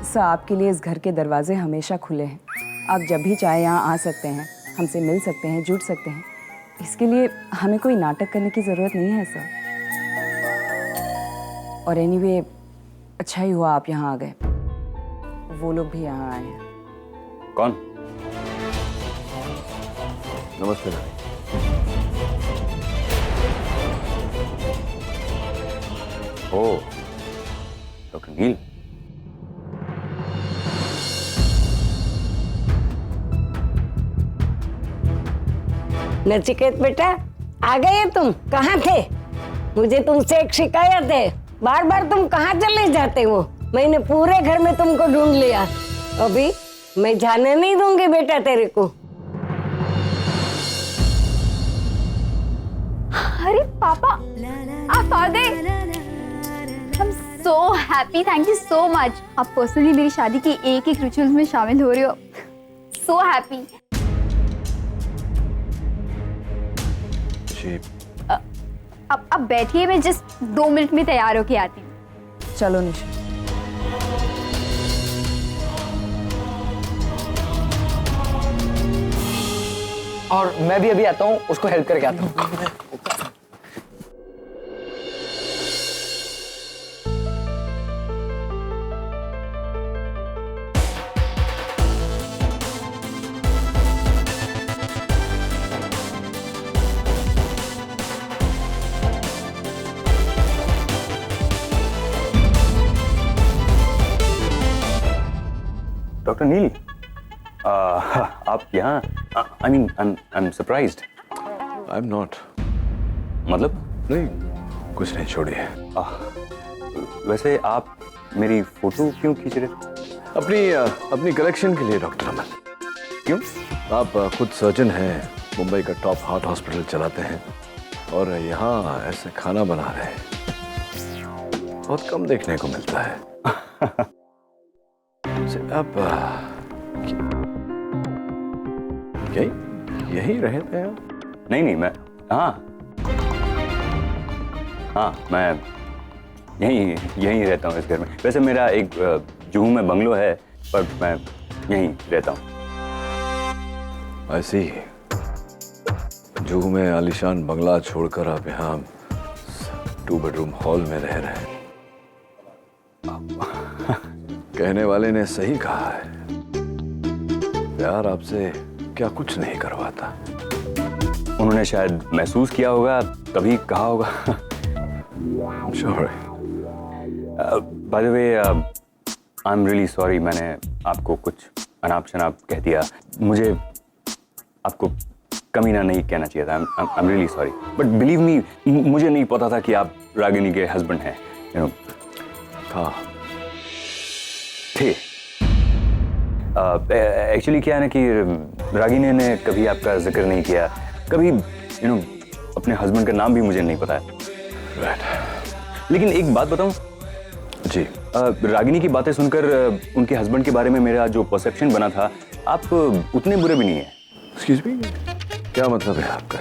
Speaker 4: सर, आपके लिए इस घर के दरवाजे हमेशा खुले हैं। आप जब भी चाहे यहाँ आ सकते हैं, हमसे मिल सकते हैं, जुड़ सकते हैं। इसके लिए हमें कोई नाटक करने की ज़रूरत नहीं है सर। और एनीवे, अच्छा ही हुआ आप यहाँ आ गए। वो लोग भी यहाँ आए हैं।
Speaker 8: कौन?
Speaker 1: नमस्ते।
Speaker 8: ओ, डॉक्टर नील।
Speaker 9: नचिकेत बेटा, आ गए तुम? कहाँ थे? मुझे तुमसे एक शिकायत है। बार बार तुम कहाँ चले जाते हो? मैंने पूरे घर में तुमको ढूंढ लिया। अभी मैं जाने नहीं दूंगी बेटा तेरे को।
Speaker 2: अरे पापा, आप आ गए। I'm so happy, thank you so much. आप पर्सनली मेरी शादी की एक एक रिचुअल्स में शामिल हो रहे हो। So happy. अब बैठिए, मैं जस्ट 2 मिनट में तैयार होके आती हूँ।
Speaker 4: चलो निशा।
Speaker 7: और मैं भी अभी आता हूँ, उसको हेल्प करके आता हूँ।
Speaker 8: डॉक्टर नील, आप यहाँ? I mean, I am surprised.
Speaker 1: I am not.
Speaker 8: मतलब?
Speaker 1: नहीं, कुछ नहीं, छोड़िए।
Speaker 8: वैसे आप मेरी फोटो क्यों खींच रहे?
Speaker 1: अपनी कलेक्शन के लिए डॉक्टर अमन।
Speaker 8: क्यों?
Speaker 1: आप खुद सर्जन हैं, मुंबई का टॉप हार्ट हॉस्पिटल चलाते हैं, और यहाँ ऐसे खाना बना रहे हैं, बहुत कम देखने को मिलता है। आप यही रहते हैं?
Speaker 8: नहीं, मैं मैं यहीं रहता हूँ इस घर में। वैसे मेरा एक जुहू में बंगलो है, पर मैं यहीं रहता हूँ।
Speaker 1: ऐसी जुहू में आलीशान बंगला छोड़कर आप यहाँ 2 बेडरूम हॉल में रह रहे हैं। कहने वाले ने सही कहा है, प्यार आपसे क्या कुछ नहीं करवाता।
Speaker 8: उन्होंने शायद महसूस किया होगा, तभी कहा होगा।
Speaker 1: Sure.
Speaker 8: By the way, I'm really sorry, मैंने आपको कुछ अनाप शनाप कह दिया। मुझे आपको कमीना नहीं कहना चाहिए था। I'm really sorry. But believe me, मुझे नहीं पता था कि आप रागिनी के हस्बैंड हैं। थे। एक्चुअली क्या है ना कि रागिनी ने कभी आपका जिक्र नहीं किया, कभी अपने हस्बैंड का नाम भी मुझे नहीं पता है। लेकिन एक बात बताऊं
Speaker 1: जी,
Speaker 8: रागिनी की बातें सुनकर उनके हस्बैंड के बारे में मेरा जो परसेप्शन बना था, आप उतने बुरे भी नहीं है।
Speaker 1: एक्सक्यूज मी, क्या मतलब है आपका?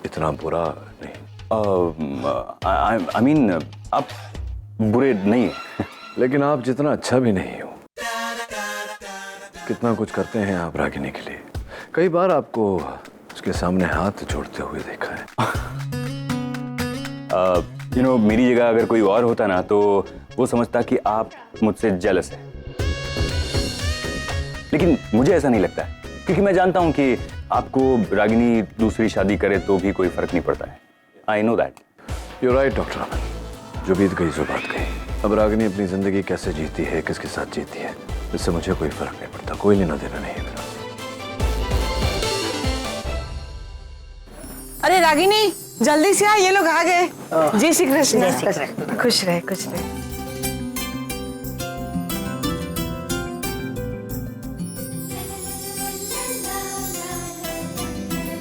Speaker 1: इतना बुरा नहीं।
Speaker 8: आई मीन, आप बुरे नहीं हैं।
Speaker 1: लेकिन आप जितना अच्छा भी नहीं हो। कितना कुछ करते हैं आप रागिनी के लिए। कई बार आपको उसके सामने हाथ जोड़ते हुए देखा है।
Speaker 8: मेरी जगह अगर कोई और होता ना, तो वो समझता कि आप मुझसे जेलस है। लेकिन मुझे ऐसा नहीं लगता है, क्योंकि मैं जानता हूं कि आपको रागिनी दूसरी शादी करे तो भी कोई फर्क नहीं पड़ता है। I know that.
Speaker 1: You right doctor Aman, जो बीत गई सो बात गई। अब रागिनी अपनी जिंदगी कैसे जीती है, किसके साथ जीती है, इससे मुझे कोई फर्क नहीं पड़ता, कोई लेना देना नहीं है मेरा।
Speaker 6: अरे रागिनी जल्दी से आ, ये लोग आ गए। जय श्री कृष्ण। खुश रहे खुश रहे।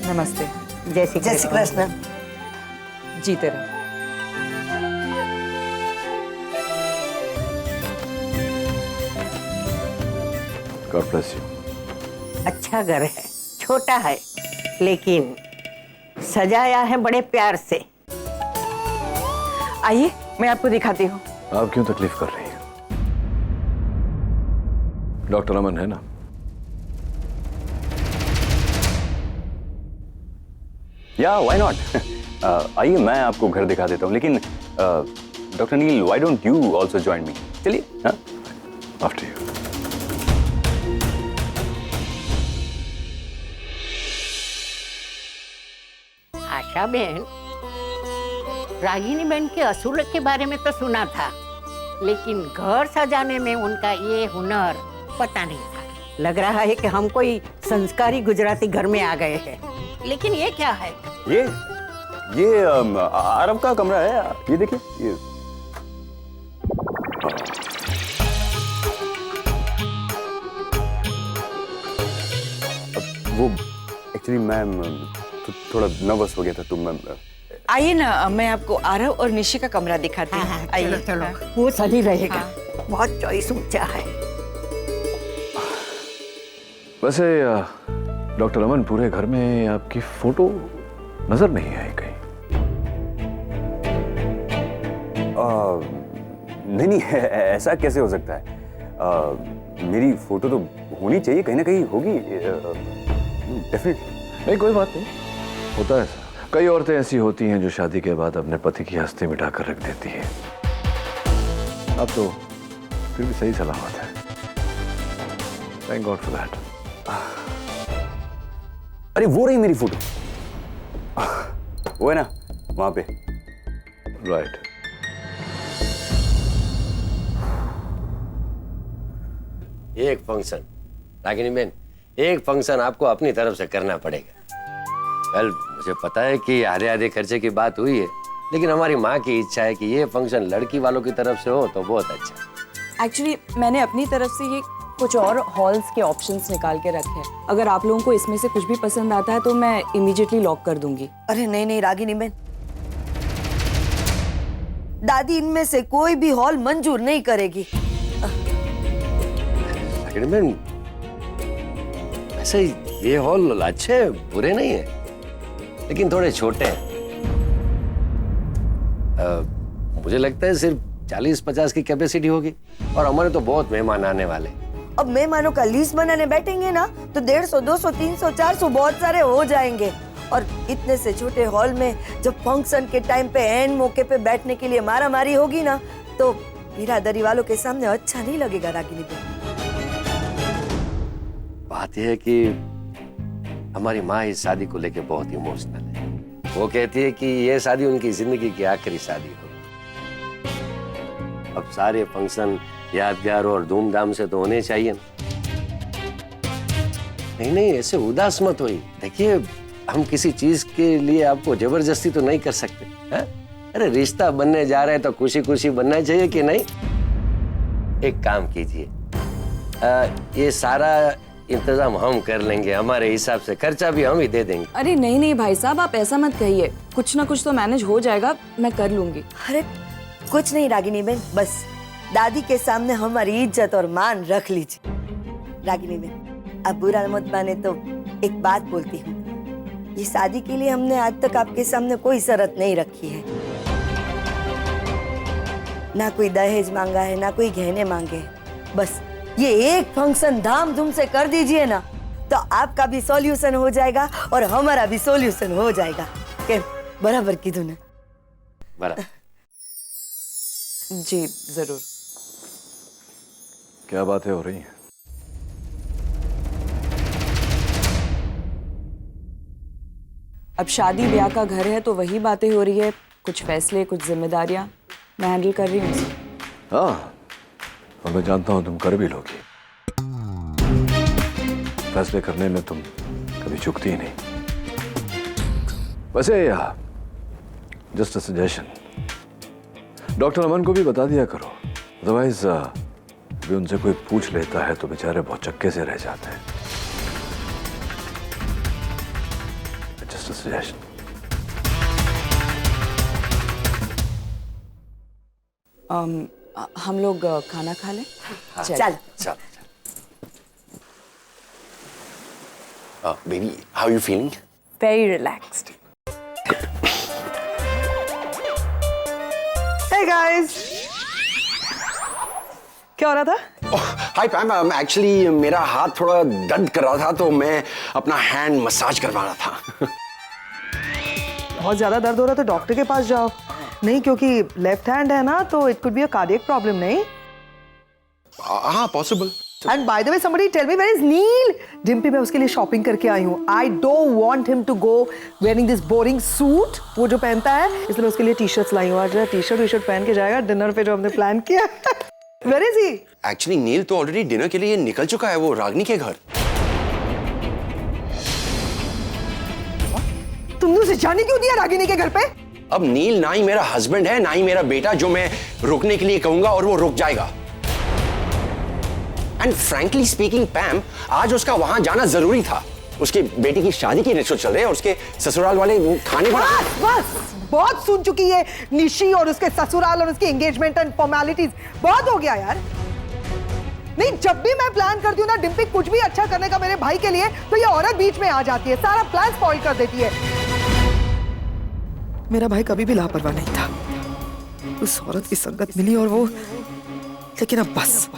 Speaker 4: नमस्ते।
Speaker 9: जय श्री कृष्ण।
Speaker 4: जीते रहो।
Speaker 1: God bless you.
Speaker 9: अच्छा घर है, छोटा है, लेकिन सजाया है बड़े प्यार से।
Speaker 4: आइए मैं आपको दिखाती हूँ।
Speaker 1: आप क्यों तकलीफ कर रही हैं? डॉक्टर अमन है ना?
Speaker 8: या व्हाई नॉट। आइए मैं आपको घर दिखा देता हूँ, लेकिन doctor Neel why don't you also join me? चलिए। हाँ,
Speaker 1: आफ्टर यू।
Speaker 9: आशा बहन, रागिनी बहन के असूल के बारे में तो सुना था, लेकिन घर सजाने में उनका ये हुनर पता नहीं था। लग रहा है कि हम कोई संस्कारी गुजराती घर में आ गए हैं। लेकिन ये क्या है?
Speaker 8: ये आरव का कमरा है, ये देखिए। ये वो एक्चुअली मैम थोड़ा नर्वस हो गया था, तो मैम
Speaker 4: आइए ना, मैं आपको आरव और निशी का कमरा दिखाती हूँ।
Speaker 9: चलो चलो, वो सही रहेगा। बहुत चॉइस ऊंचा है।
Speaker 1: वैसे डॉक्टर अमन, पूरे घर में आपकी फोटो नजर नहीं आई कहीं?
Speaker 8: नहीं, ऐसा कैसे हो सकता है? मेरी फोटो तो होनी चाहिए, कहीं ना कहीं होगी डेफिनेटली।
Speaker 1: नहीं, कोई बात नहीं, होता है ऐसा। कई औरतें ऐसी होती हैं जो शादी के बाद अपने पति की हस्ती मिटाकर रख देती है। अब तो फिर भी सही सलामत है। Thank God for that.
Speaker 8: अरे वो रही मेरी फोटो, वो है ना वहां पे।
Speaker 1: राइट।
Speaker 10: एक फंक्शन रागिनी बहन, एक फंक्शन आपको अपनी तरफ से करना पड़ेगा। वेल, मुझे पता है कि आधे आधे खर्चे की बात हुई है, लेकिन हमारी माँ की इच्छा है कि ये फंक्शन लड़की वालों की तरफ से हो तो बहुत अच्छा।
Speaker 4: एक्चुअली मैंने अपनी तरफ से ये कुछ और हॉल्स के ऑप्शंस निकाल के रखे हैं। अगर आप लोगों को इसमें से कुछ भी पसंद आता है तो मैं इमीडिएटली लॉक कर दूंगी।
Speaker 6: अरे नहीं नहीं रागिनी बहन, दादी इनमें से कोई भी हॉल मंजूर नहीं करेगी।
Speaker 10: रागिनी बहन, ऐसे ये हॉल अच्छे बुरे नहीं है, लेकिन थोड़े छोटे हैं। मुझे लगता है सिर्फ 40-50 की कैपेसिटी होगी, और हमारे तो बहुत मेहमान आने वाले।
Speaker 6: अब मेहमानों का लिस्ट बनाने बैठेंगे ना तो 150, 200, 300, 400 बहुत सारे हो जाएंगे। और इतने से छोटे हॉल में जब फंक्शन के टाइम पे एंड मौके पे बैठने के लिए मारामारी होगी ना, तो बिरादरी वालों के सामने अच्छा नहीं लगेगा रागिनी बहन।
Speaker 10: बात यह है कि हमारी माँ इस शादी को लेके बहुत इमोशनल है। वो कहती है कि ये शादी उनकी जिंदगी की आखिरी शादी होगी। अब सारे फंक्शन यादगार और धूमधाम से तो होने चाहिए। नहीं नहीं, ऐसे उदास मत होइए। देखिए, हम किसी चीज के लिए आपको जबरदस्ती तो नहीं कर सकते है? अरे रिश्ता बनने जा रहे हैं तो खुशी खुशी बनना चाहिए कि नहीं? एक काम कीजिए, ये सारा इंतजाम हम कर लेंगे, हमारे हिसाब से खर्चा भी हम ही दे देंगे।
Speaker 4: अरे नहीं नहीं भाई साहब, आप ऐसा मत कहिए, कुछ ना कुछ तो मैनेज हो जाएगा, मैं कर लूंगी।
Speaker 6: अरे कुछ नहीं रागिनी बहन, बस दादी के सामने हमारी इज्जत और मान रख लीजिए। रागिनी बहन, आप बुरा मत माने तो एक बात बोलती हूँ। ये शादी के लिए हमने आज तक आपके सामने कोई शर्त नहीं रखी है, ना कोई दहेज मांगा है, ना कोई गहने मांगे हैं। बस ये एक फंक्शन धामधूम से कर दीजिए ना, तो आपका भी सॉल्यूशन हो जाएगा और हमारा भी सॉल्यूशन हो जाएगा। क्या बराबर की धुन है?
Speaker 10: बराबर।
Speaker 4: जी जरूर।
Speaker 1: क्या बातें हो रही हैं?
Speaker 4: अब शादी ब्याह का घर है तो वही बातें हो रही है, कुछ फैसले, कुछ जिम्मेदारियां मैं हैंडल कर रही हूँ।
Speaker 1: हाँ, और मैं जानता हूं तुम कर भी लोगी। फैसले करने में तुम कभी चूकती ही नहीं। वैसे जस्ट अ सजेशन, डॉक्टर अमन को भी बता दिया करो, अदरवाइज भी उनसे कोई पूछ लेता है तो बेचारे बहुत चक्के से रह जाते हैं। Just a suggestion.
Speaker 4: हम लोग खाना खा लें?
Speaker 9: चल
Speaker 3: चल। Baby, how you feeling?
Speaker 15: Very relaxed.
Speaker 5: Hey guys, क्या हो रहा था?
Speaker 3: हाय पैम, एक्चुअली मेरा हाथ थोड़ा दर्द कर रहा था तो मैं अपना हैंड मसाज करवा रहा था।
Speaker 5: बहुत ज्यादा दर्द हो रहा है तो डॉक्टर के पास जाओ। नहीं, क्योंकि लेफ्ट हैंड है ना, तो it could be a cardiac problem. नहीं?
Speaker 3: हाँ, possible.
Speaker 5: And by the way, somebody tell me where is Neel? Dimpy, मैं उसके लिए शॉपिंग करके आई हूँ। I don't want him to go wearing this boring suit, वो जो पहनता है, इसलिए मैं उसके लिए टी शर्ट्स लाई हूँ। आज टी शर्ट पहन के जाएगा डिनर पे जो हमने प्लान किया। Where is he?
Speaker 3: Actually Neel तो ऑलरेडी डिनर के लिए निकल चुका है, वो रागनी के घर।
Speaker 5: तुमने उसे जाने क्यों दिया रागिनी के घर पे?
Speaker 3: अब नील ना ही मेरा हस्बैंड है ना ही मेरा बेटा जो मैं रुकने के लिए कहूंगा और वो रुक जाएगा। एंड फ्रैंकली स्पीकिंग पैम, आज उसका वहां जाना जरूरी था। उसके बेटी की शादी के रिश्ते चल रहे हैं और उसके ससुराल वाले खाने
Speaker 5: बस बहुत सुन चुकी है निशी और उसके ससुराल और उसकी एंगेजमेंट एंड फॉर्मेलिटीज। बहुत हो गया यार। नहीं, जब भी मैं प्लान करती हूँ ना डिम्पी कुछ भी अच्छा करने का मेरे भाई के लिए, तो ये औरत बीच में आ जाती है, सारा प्लान स्पॉइल कर देती है। मेरा भाई कभी भी लापरवाह नहीं था। उस औरत की संगत मिली और वो, लेकिन अब बस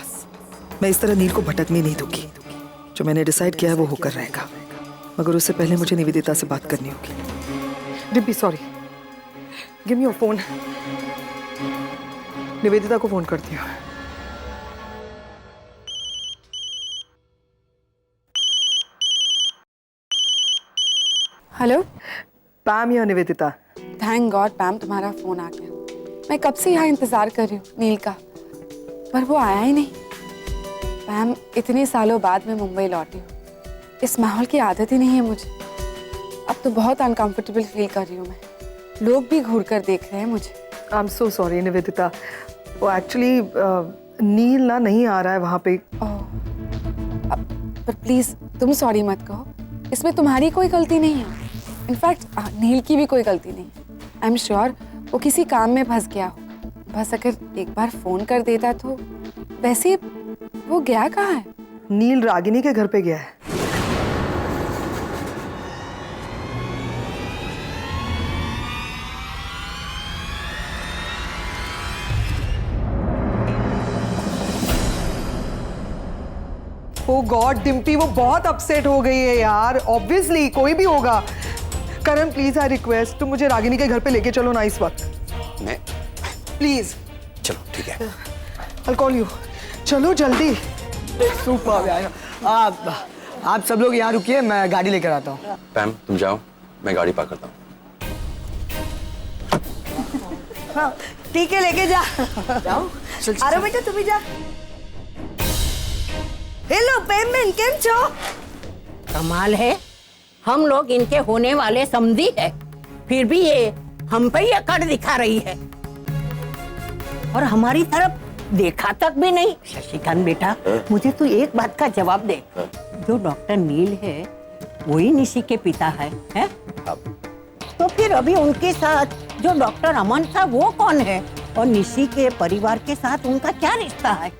Speaker 5: मैं इस तरह नील को भटकने नहीं दूंगी। जो मैंने डिसाइड किया है वो होकर रहेगा, मगर उससे पहले मुझे निवेदिता से बात करनी होगी। Dimpy, sorry, give me your phone. Nivedita को फोन करती हूँ।
Speaker 15: हेलो
Speaker 5: पैम या निवेदिता?
Speaker 15: थैंक गॉड पैम, तुम्हारा फोन आ गया। मैं कब से यहाँ इंतजार कर रही हूँ नील का, पर वो आया ही नहीं। पैम, इतने सालों बाद मैं मुंबई लौटी हूँ। इस माहौल की आदत ही नहीं है मुझे। अब तो बहुत अनकंफर्टेबल फील कर रही हूँ मैं। लोग भी घूर कर देख रहे हैं मुझे।
Speaker 5: आई एम सो सॉरी निवेदिता, वो एक्चुअली नील ना नहीं आ रहा है वहाँ पे।
Speaker 15: पर प्लीज तुम सॉरी मत कहो, इसमें तुम्हारी कोई गलती नहीं है। इनफैक्ट नील की भी कोई गलती नहीं है। आई एम श्योर वो किसी काम में फंस गया होगा। बस अगर एक बार फोन कर देता तो। वैसे वो गया कहाँ है?
Speaker 5: नील रागिनी के घर पे गया है। ओ गॉड डिम्पी, वो बहुत अपसेट हो गई है यार। ऑब्वियसली कोई भी होगा। करण प्लीज, आई रिक्वेस्ट, तुम मुझे रागिनी के घर पे लेके चलो ना इस वक्त।
Speaker 3: मैं?
Speaker 5: प्लीज।
Speaker 3: चलो ठीक है।
Speaker 5: I'll call you. चलो जल्दी।
Speaker 7: सुपर यार। आप सब लोग यहाँ रुकिए, मैं गाड़ी लेकर आता हूँ।
Speaker 3: पैम, तुम जाओ, मैं गाड़ी पार्क करता हूँ।
Speaker 6: हाँ, ठीक है, लेके जा। जाओ। अरे बेटा तुम भी जा। हेलो पेमेंट, केम छो?
Speaker 9: कमाल है, हम लोग इनके होने वाले समझी है, फिर भी ये हम पे ही अकड़ दिखा रही है और हमारी तरफ देखा तक भी नहीं। शशिकांत बेटा, मुझे तो एक बात का जवाब दे। जो डॉक्टर नील है वही निशी के पिता है? तो फिर अभी उनके साथ जो डॉक्टर अमन था वो कौन है? और निशी के परिवार के साथ उनका क्या रिश्ता है?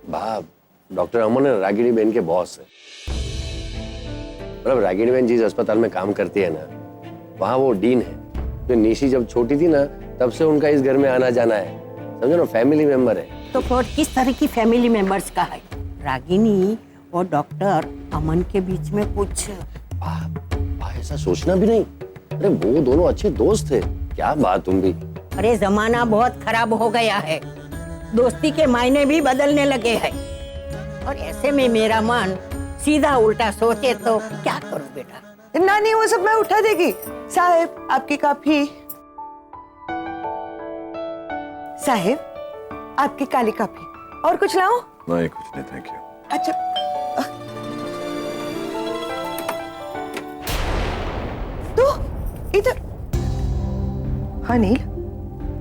Speaker 10: बाप, डॉक्टर अमन रागिनी बहन के बॉस है। मतलब रागिनी बहन जिस अस्पताल में काम करती है ना, वहाँ वो डीन है। तो निशी जब छोटी थी ना, तब से उनका इस घर में आना जाना है, समझो ना, फैमिली मेंबर है।
Speaker 9: तो फिर किस तरह की फैमिली मेंबर्स का है? रागिनी और डॉक्टर अमन के बीच में कुछ?
Speaker 10: ऐसा सोचना भी नहीं। अरे वो दोनों अच्छे दोस्त थे। क्या बात तुम भी।
Speaker 9: अरे जमाना बहुत खराब हो गया है, दोस्ती के मायने भी बदलने लगे हैं। और ऐसे में मेरा मन सीधा उल्टा सोचे तो क्या करूं बेटा?
Speaker 6: नानी वो सब मैं उठा देगी। साहिब, आपकी कॉफी। साहिब, आपकी काली काफी। और कुछ लाऊं?
Speaker 1: नहीं, कुछ नहीं, थैंक यू।
Speaker 6: अच्छा, तो इधर। हाँ नील।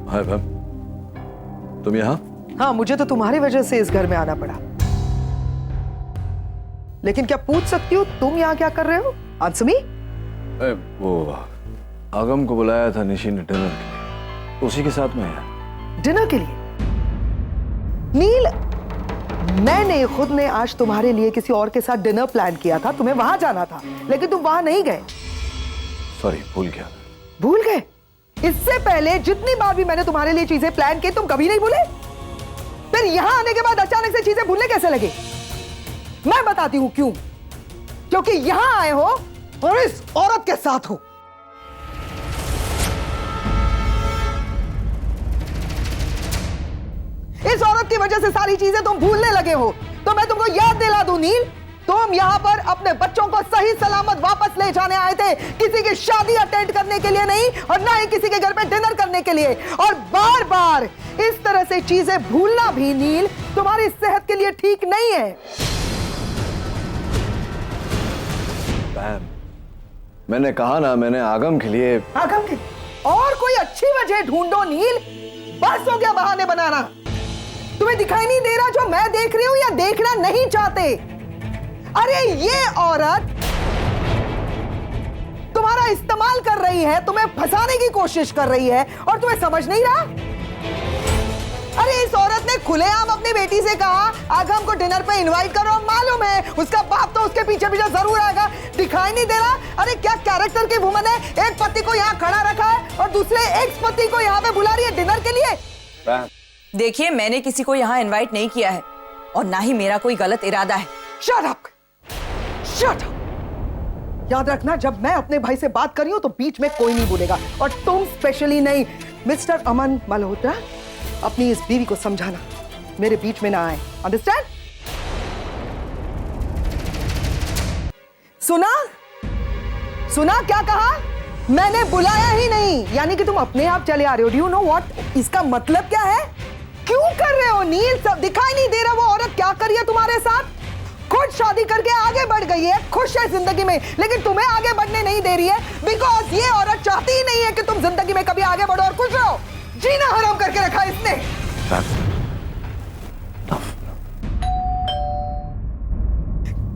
Speaker 1: हाय मैम, तुम यहाँ?
Speaker 5: हाँ, मुझे तो तुम्हारी वजह से इस घर में आना पड़ा। लेकिन क्या पूछ सकती हो तुम यहाँ क्या कर रहे हो? आंसमी?
Speaker 1: वो आगम को बुलाया था निशी ने डिनर के लिए, उसी के साथ में है।
Speaker 5: डिनर के लिए? नील, मैंने खुद ने आज तुम्हारे लिए किसी और के साथ डिनर प्लान किया था, तुम्हें वहां जाना था, लेकिन तुम वहां नहीं गए।
Speaker 1: सॉरी, भूल गया।
Speaker 5: भूल गए? इससे पहले जितनी बार भी मैंने तुम्हारे लिए चीजें प्लान की, तुम कभी नहीं भूले? फिर यहां आने के बाद अचानक से चीजें भूलने कैसे लगे? मैं बताती हूं क्यों। क्योंकि यहां आए हो और इस औरत के साथ हो। इस औरत की वजह से सारी चीजें तुम भूलने लगे हो। तो मैं तुमको याद दिला दूं नील, तुम यहाँ पर अपने बच्चों को सही सलामत वापस ले जाने आए थे, किसी की शादी अटेंड करने के लिए नहीं, और ना ही किसी के घर पे डिनर करने के लिए। और बार बार इस तरह से चीजें भूलना भी नील तुम्हारी सेहत के लिए ठीक नहीं है।
Speaker 1: मैंने कहा ना, मैंने आगम के लिए।
Speaker 5: आगम के? और कोई अच्छी वजह ढूंढो नील, बस हो गया बहाने बनाना। तुम्हें दिखाई नहीं दे रहा जो मैं देख रही हूं या देखना नहीं चाहते? अरे ये औरत तुम्हारा इस्तेमाल कर रही है, तुम्हें फंसाने की कोशिश कर रही है, और तुम्हें समझ नहीं रहा? अरे इस औरत ने खुलेआम अपनी बेटी से कहा आगम को डिनर पे इनवाइट करो। मालूम है उसका बाप तो उसके पीछे पीछे जरूर आएगा। दिखाई नहीं दे रहा? अरे क्या कैरेक्टर की वुमन है, एक पति को यहाँ खड़ा रखा है और दूसरे एक्स पति को यहाँ पे बुला रही है डिनर के लिए।
Speaker 4: देखिए, मैंने किसी को यहाँ इनवाइट नहीं किया है और ना ही मेरा कोई गलत इरादा है।
Speaker 5: Shut up! Shut up! याद रखना, जब मैं अपने भाई से बात कर रही हूं तो बीच में कोई नहीं बोलेगा, और तुम स्पेशली नहीं। मिस्टर अमन मल्होत्रा, अपनी इस बीवी को समझाना मेरे बीच में ना आए। अंडरस्टैंड? सुना? सुना क्या कहा? मैंने बुलाया ही नहीं, यानी कि तुम अपने आप चले आ रहे हो। डू यू नो व्हाट इसका मतलब क्या है? क्यों कर रहे हो नील? सब दिखाई नहीं दे रहा वो औरत क्या कर रही है तुम्हारे साथ? खुद शादी करके आगे बढ़ गई है, खुश है जिंदगी में, लेकिन तुम्हें आगे बढ़ने नहीं दे रही है, बिकॉज ये औरत चाहती ही नहीं है कि तुम जिंदगी में कभी आगे बढ़ो और खुश रहो। जीना हराम करके रखा है इसने।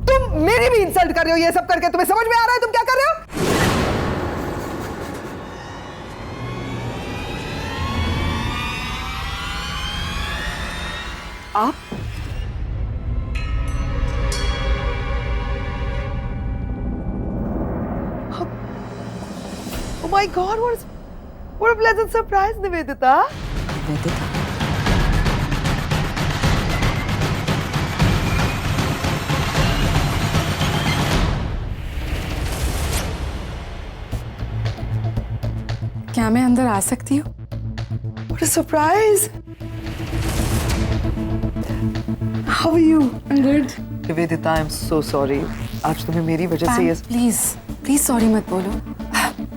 Speaker 5: तुम मेरी भी इंसल्ट कर रहे हो ये सब करके। तुम्हें समझ में आ रहा है तुम क्या कर रहे हो? आप Oh my God, what a pleasant surprise, Nivedita.
Speaker 15: क्या मैं अंदर आ सकती हूँ?
Speaker 5: What a surprise. How are you?
Speaker 15: I'm good.
Speaker 5: Nivedita, I'm so sorry. आज तुम्हें मेरी वजह से ये
Speaker 15: प्लीज सॉरी मत बोलो।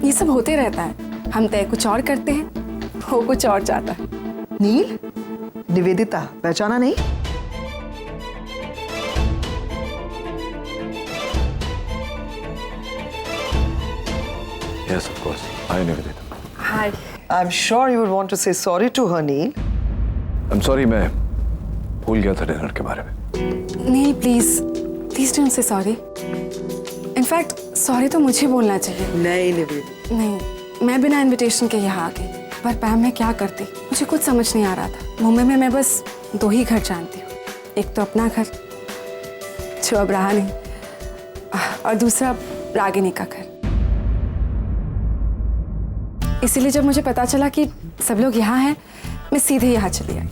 Speaker 15: ये सब होते रहता है। हम तय कुछ और करते हैं, वो कुछ और चाहता है।
Speaker 5: नील, निवेदिता पहचाना नहीं?
Speaker 1: Yes, of course. Hi, Nivedita.
Speaker 15: Hi.
Speaker 5: I'm sure you would want to say sorry to her, Neil.
Speaker 1: I'm sorry, मैं भूल गया था डिनर के बारे में।
Speaker 15: नहीं, please don't say sorry. In fact sorry तो मुझे बोलना चाहिए।
Speaker 5: नहीं निवेदिता।
Speaker 15: नहीं, मैं बिना इनविटेशन के यहाँ आ गई, पर पैम मैं क्या करती मुझे कुछ समझ नहीं आ रहा था। मुंबई में मैं बस 2 ही घर जानती हूँ, एक तो अपना घर जो अब रहा नहीं, और दूसरा रागिनी का घर। इसीलिए जब मुझे पता चला कि सब लोग यहाँ हैं, मैं सीधे यहाँ चली आई।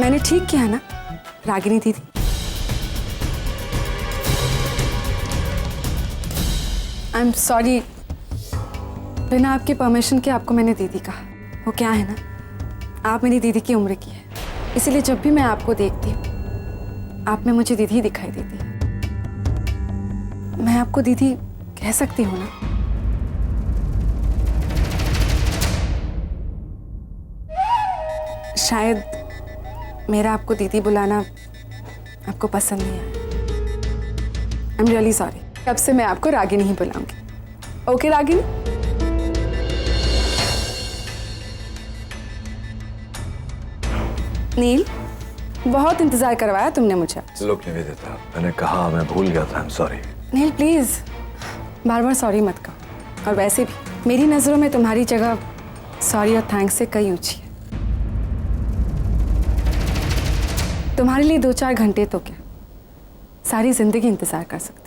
Speaker 15: मैंने ठीक किया ना रागिनी दीदी? आई एम सॉरी, बिना आपके परमिशन के आपको मैंने दीदी कहा। वो क्या है ना, आप मेरी दीदी की उम्र की है, इसीलिए जब भी मैं आपको देखती हूँ आप में मुझे दीदी दिखाई देती है। मैं आपको दीदी कह सकती हूँ ना?
Speaker 16: शायद मेरा आपको दीदी बुलाना आपको पसंद नहीं आया। आई एम रियली सॉरी। अब से मैं आपको रागिनी ही बुलाऊंगी। ओके रागिनी? नील, बहुत इंतजार करवाया तुमने मुझे।
Speaker 1: लोग निवेदिता, मैंने कहा, मैं भूल गया था। सॉरी।
Speaker 16: नील प्लीज बार बार सॉरी मत कहो। और वैसे भी मेरी नजरों में तुम्हारी जगह सॉरी और थैंक्स से कई ऊंची है। तुम्हारे लिए 2-4 घंटे तो क्या, सारी जिंदगी इंतजार कर सकते।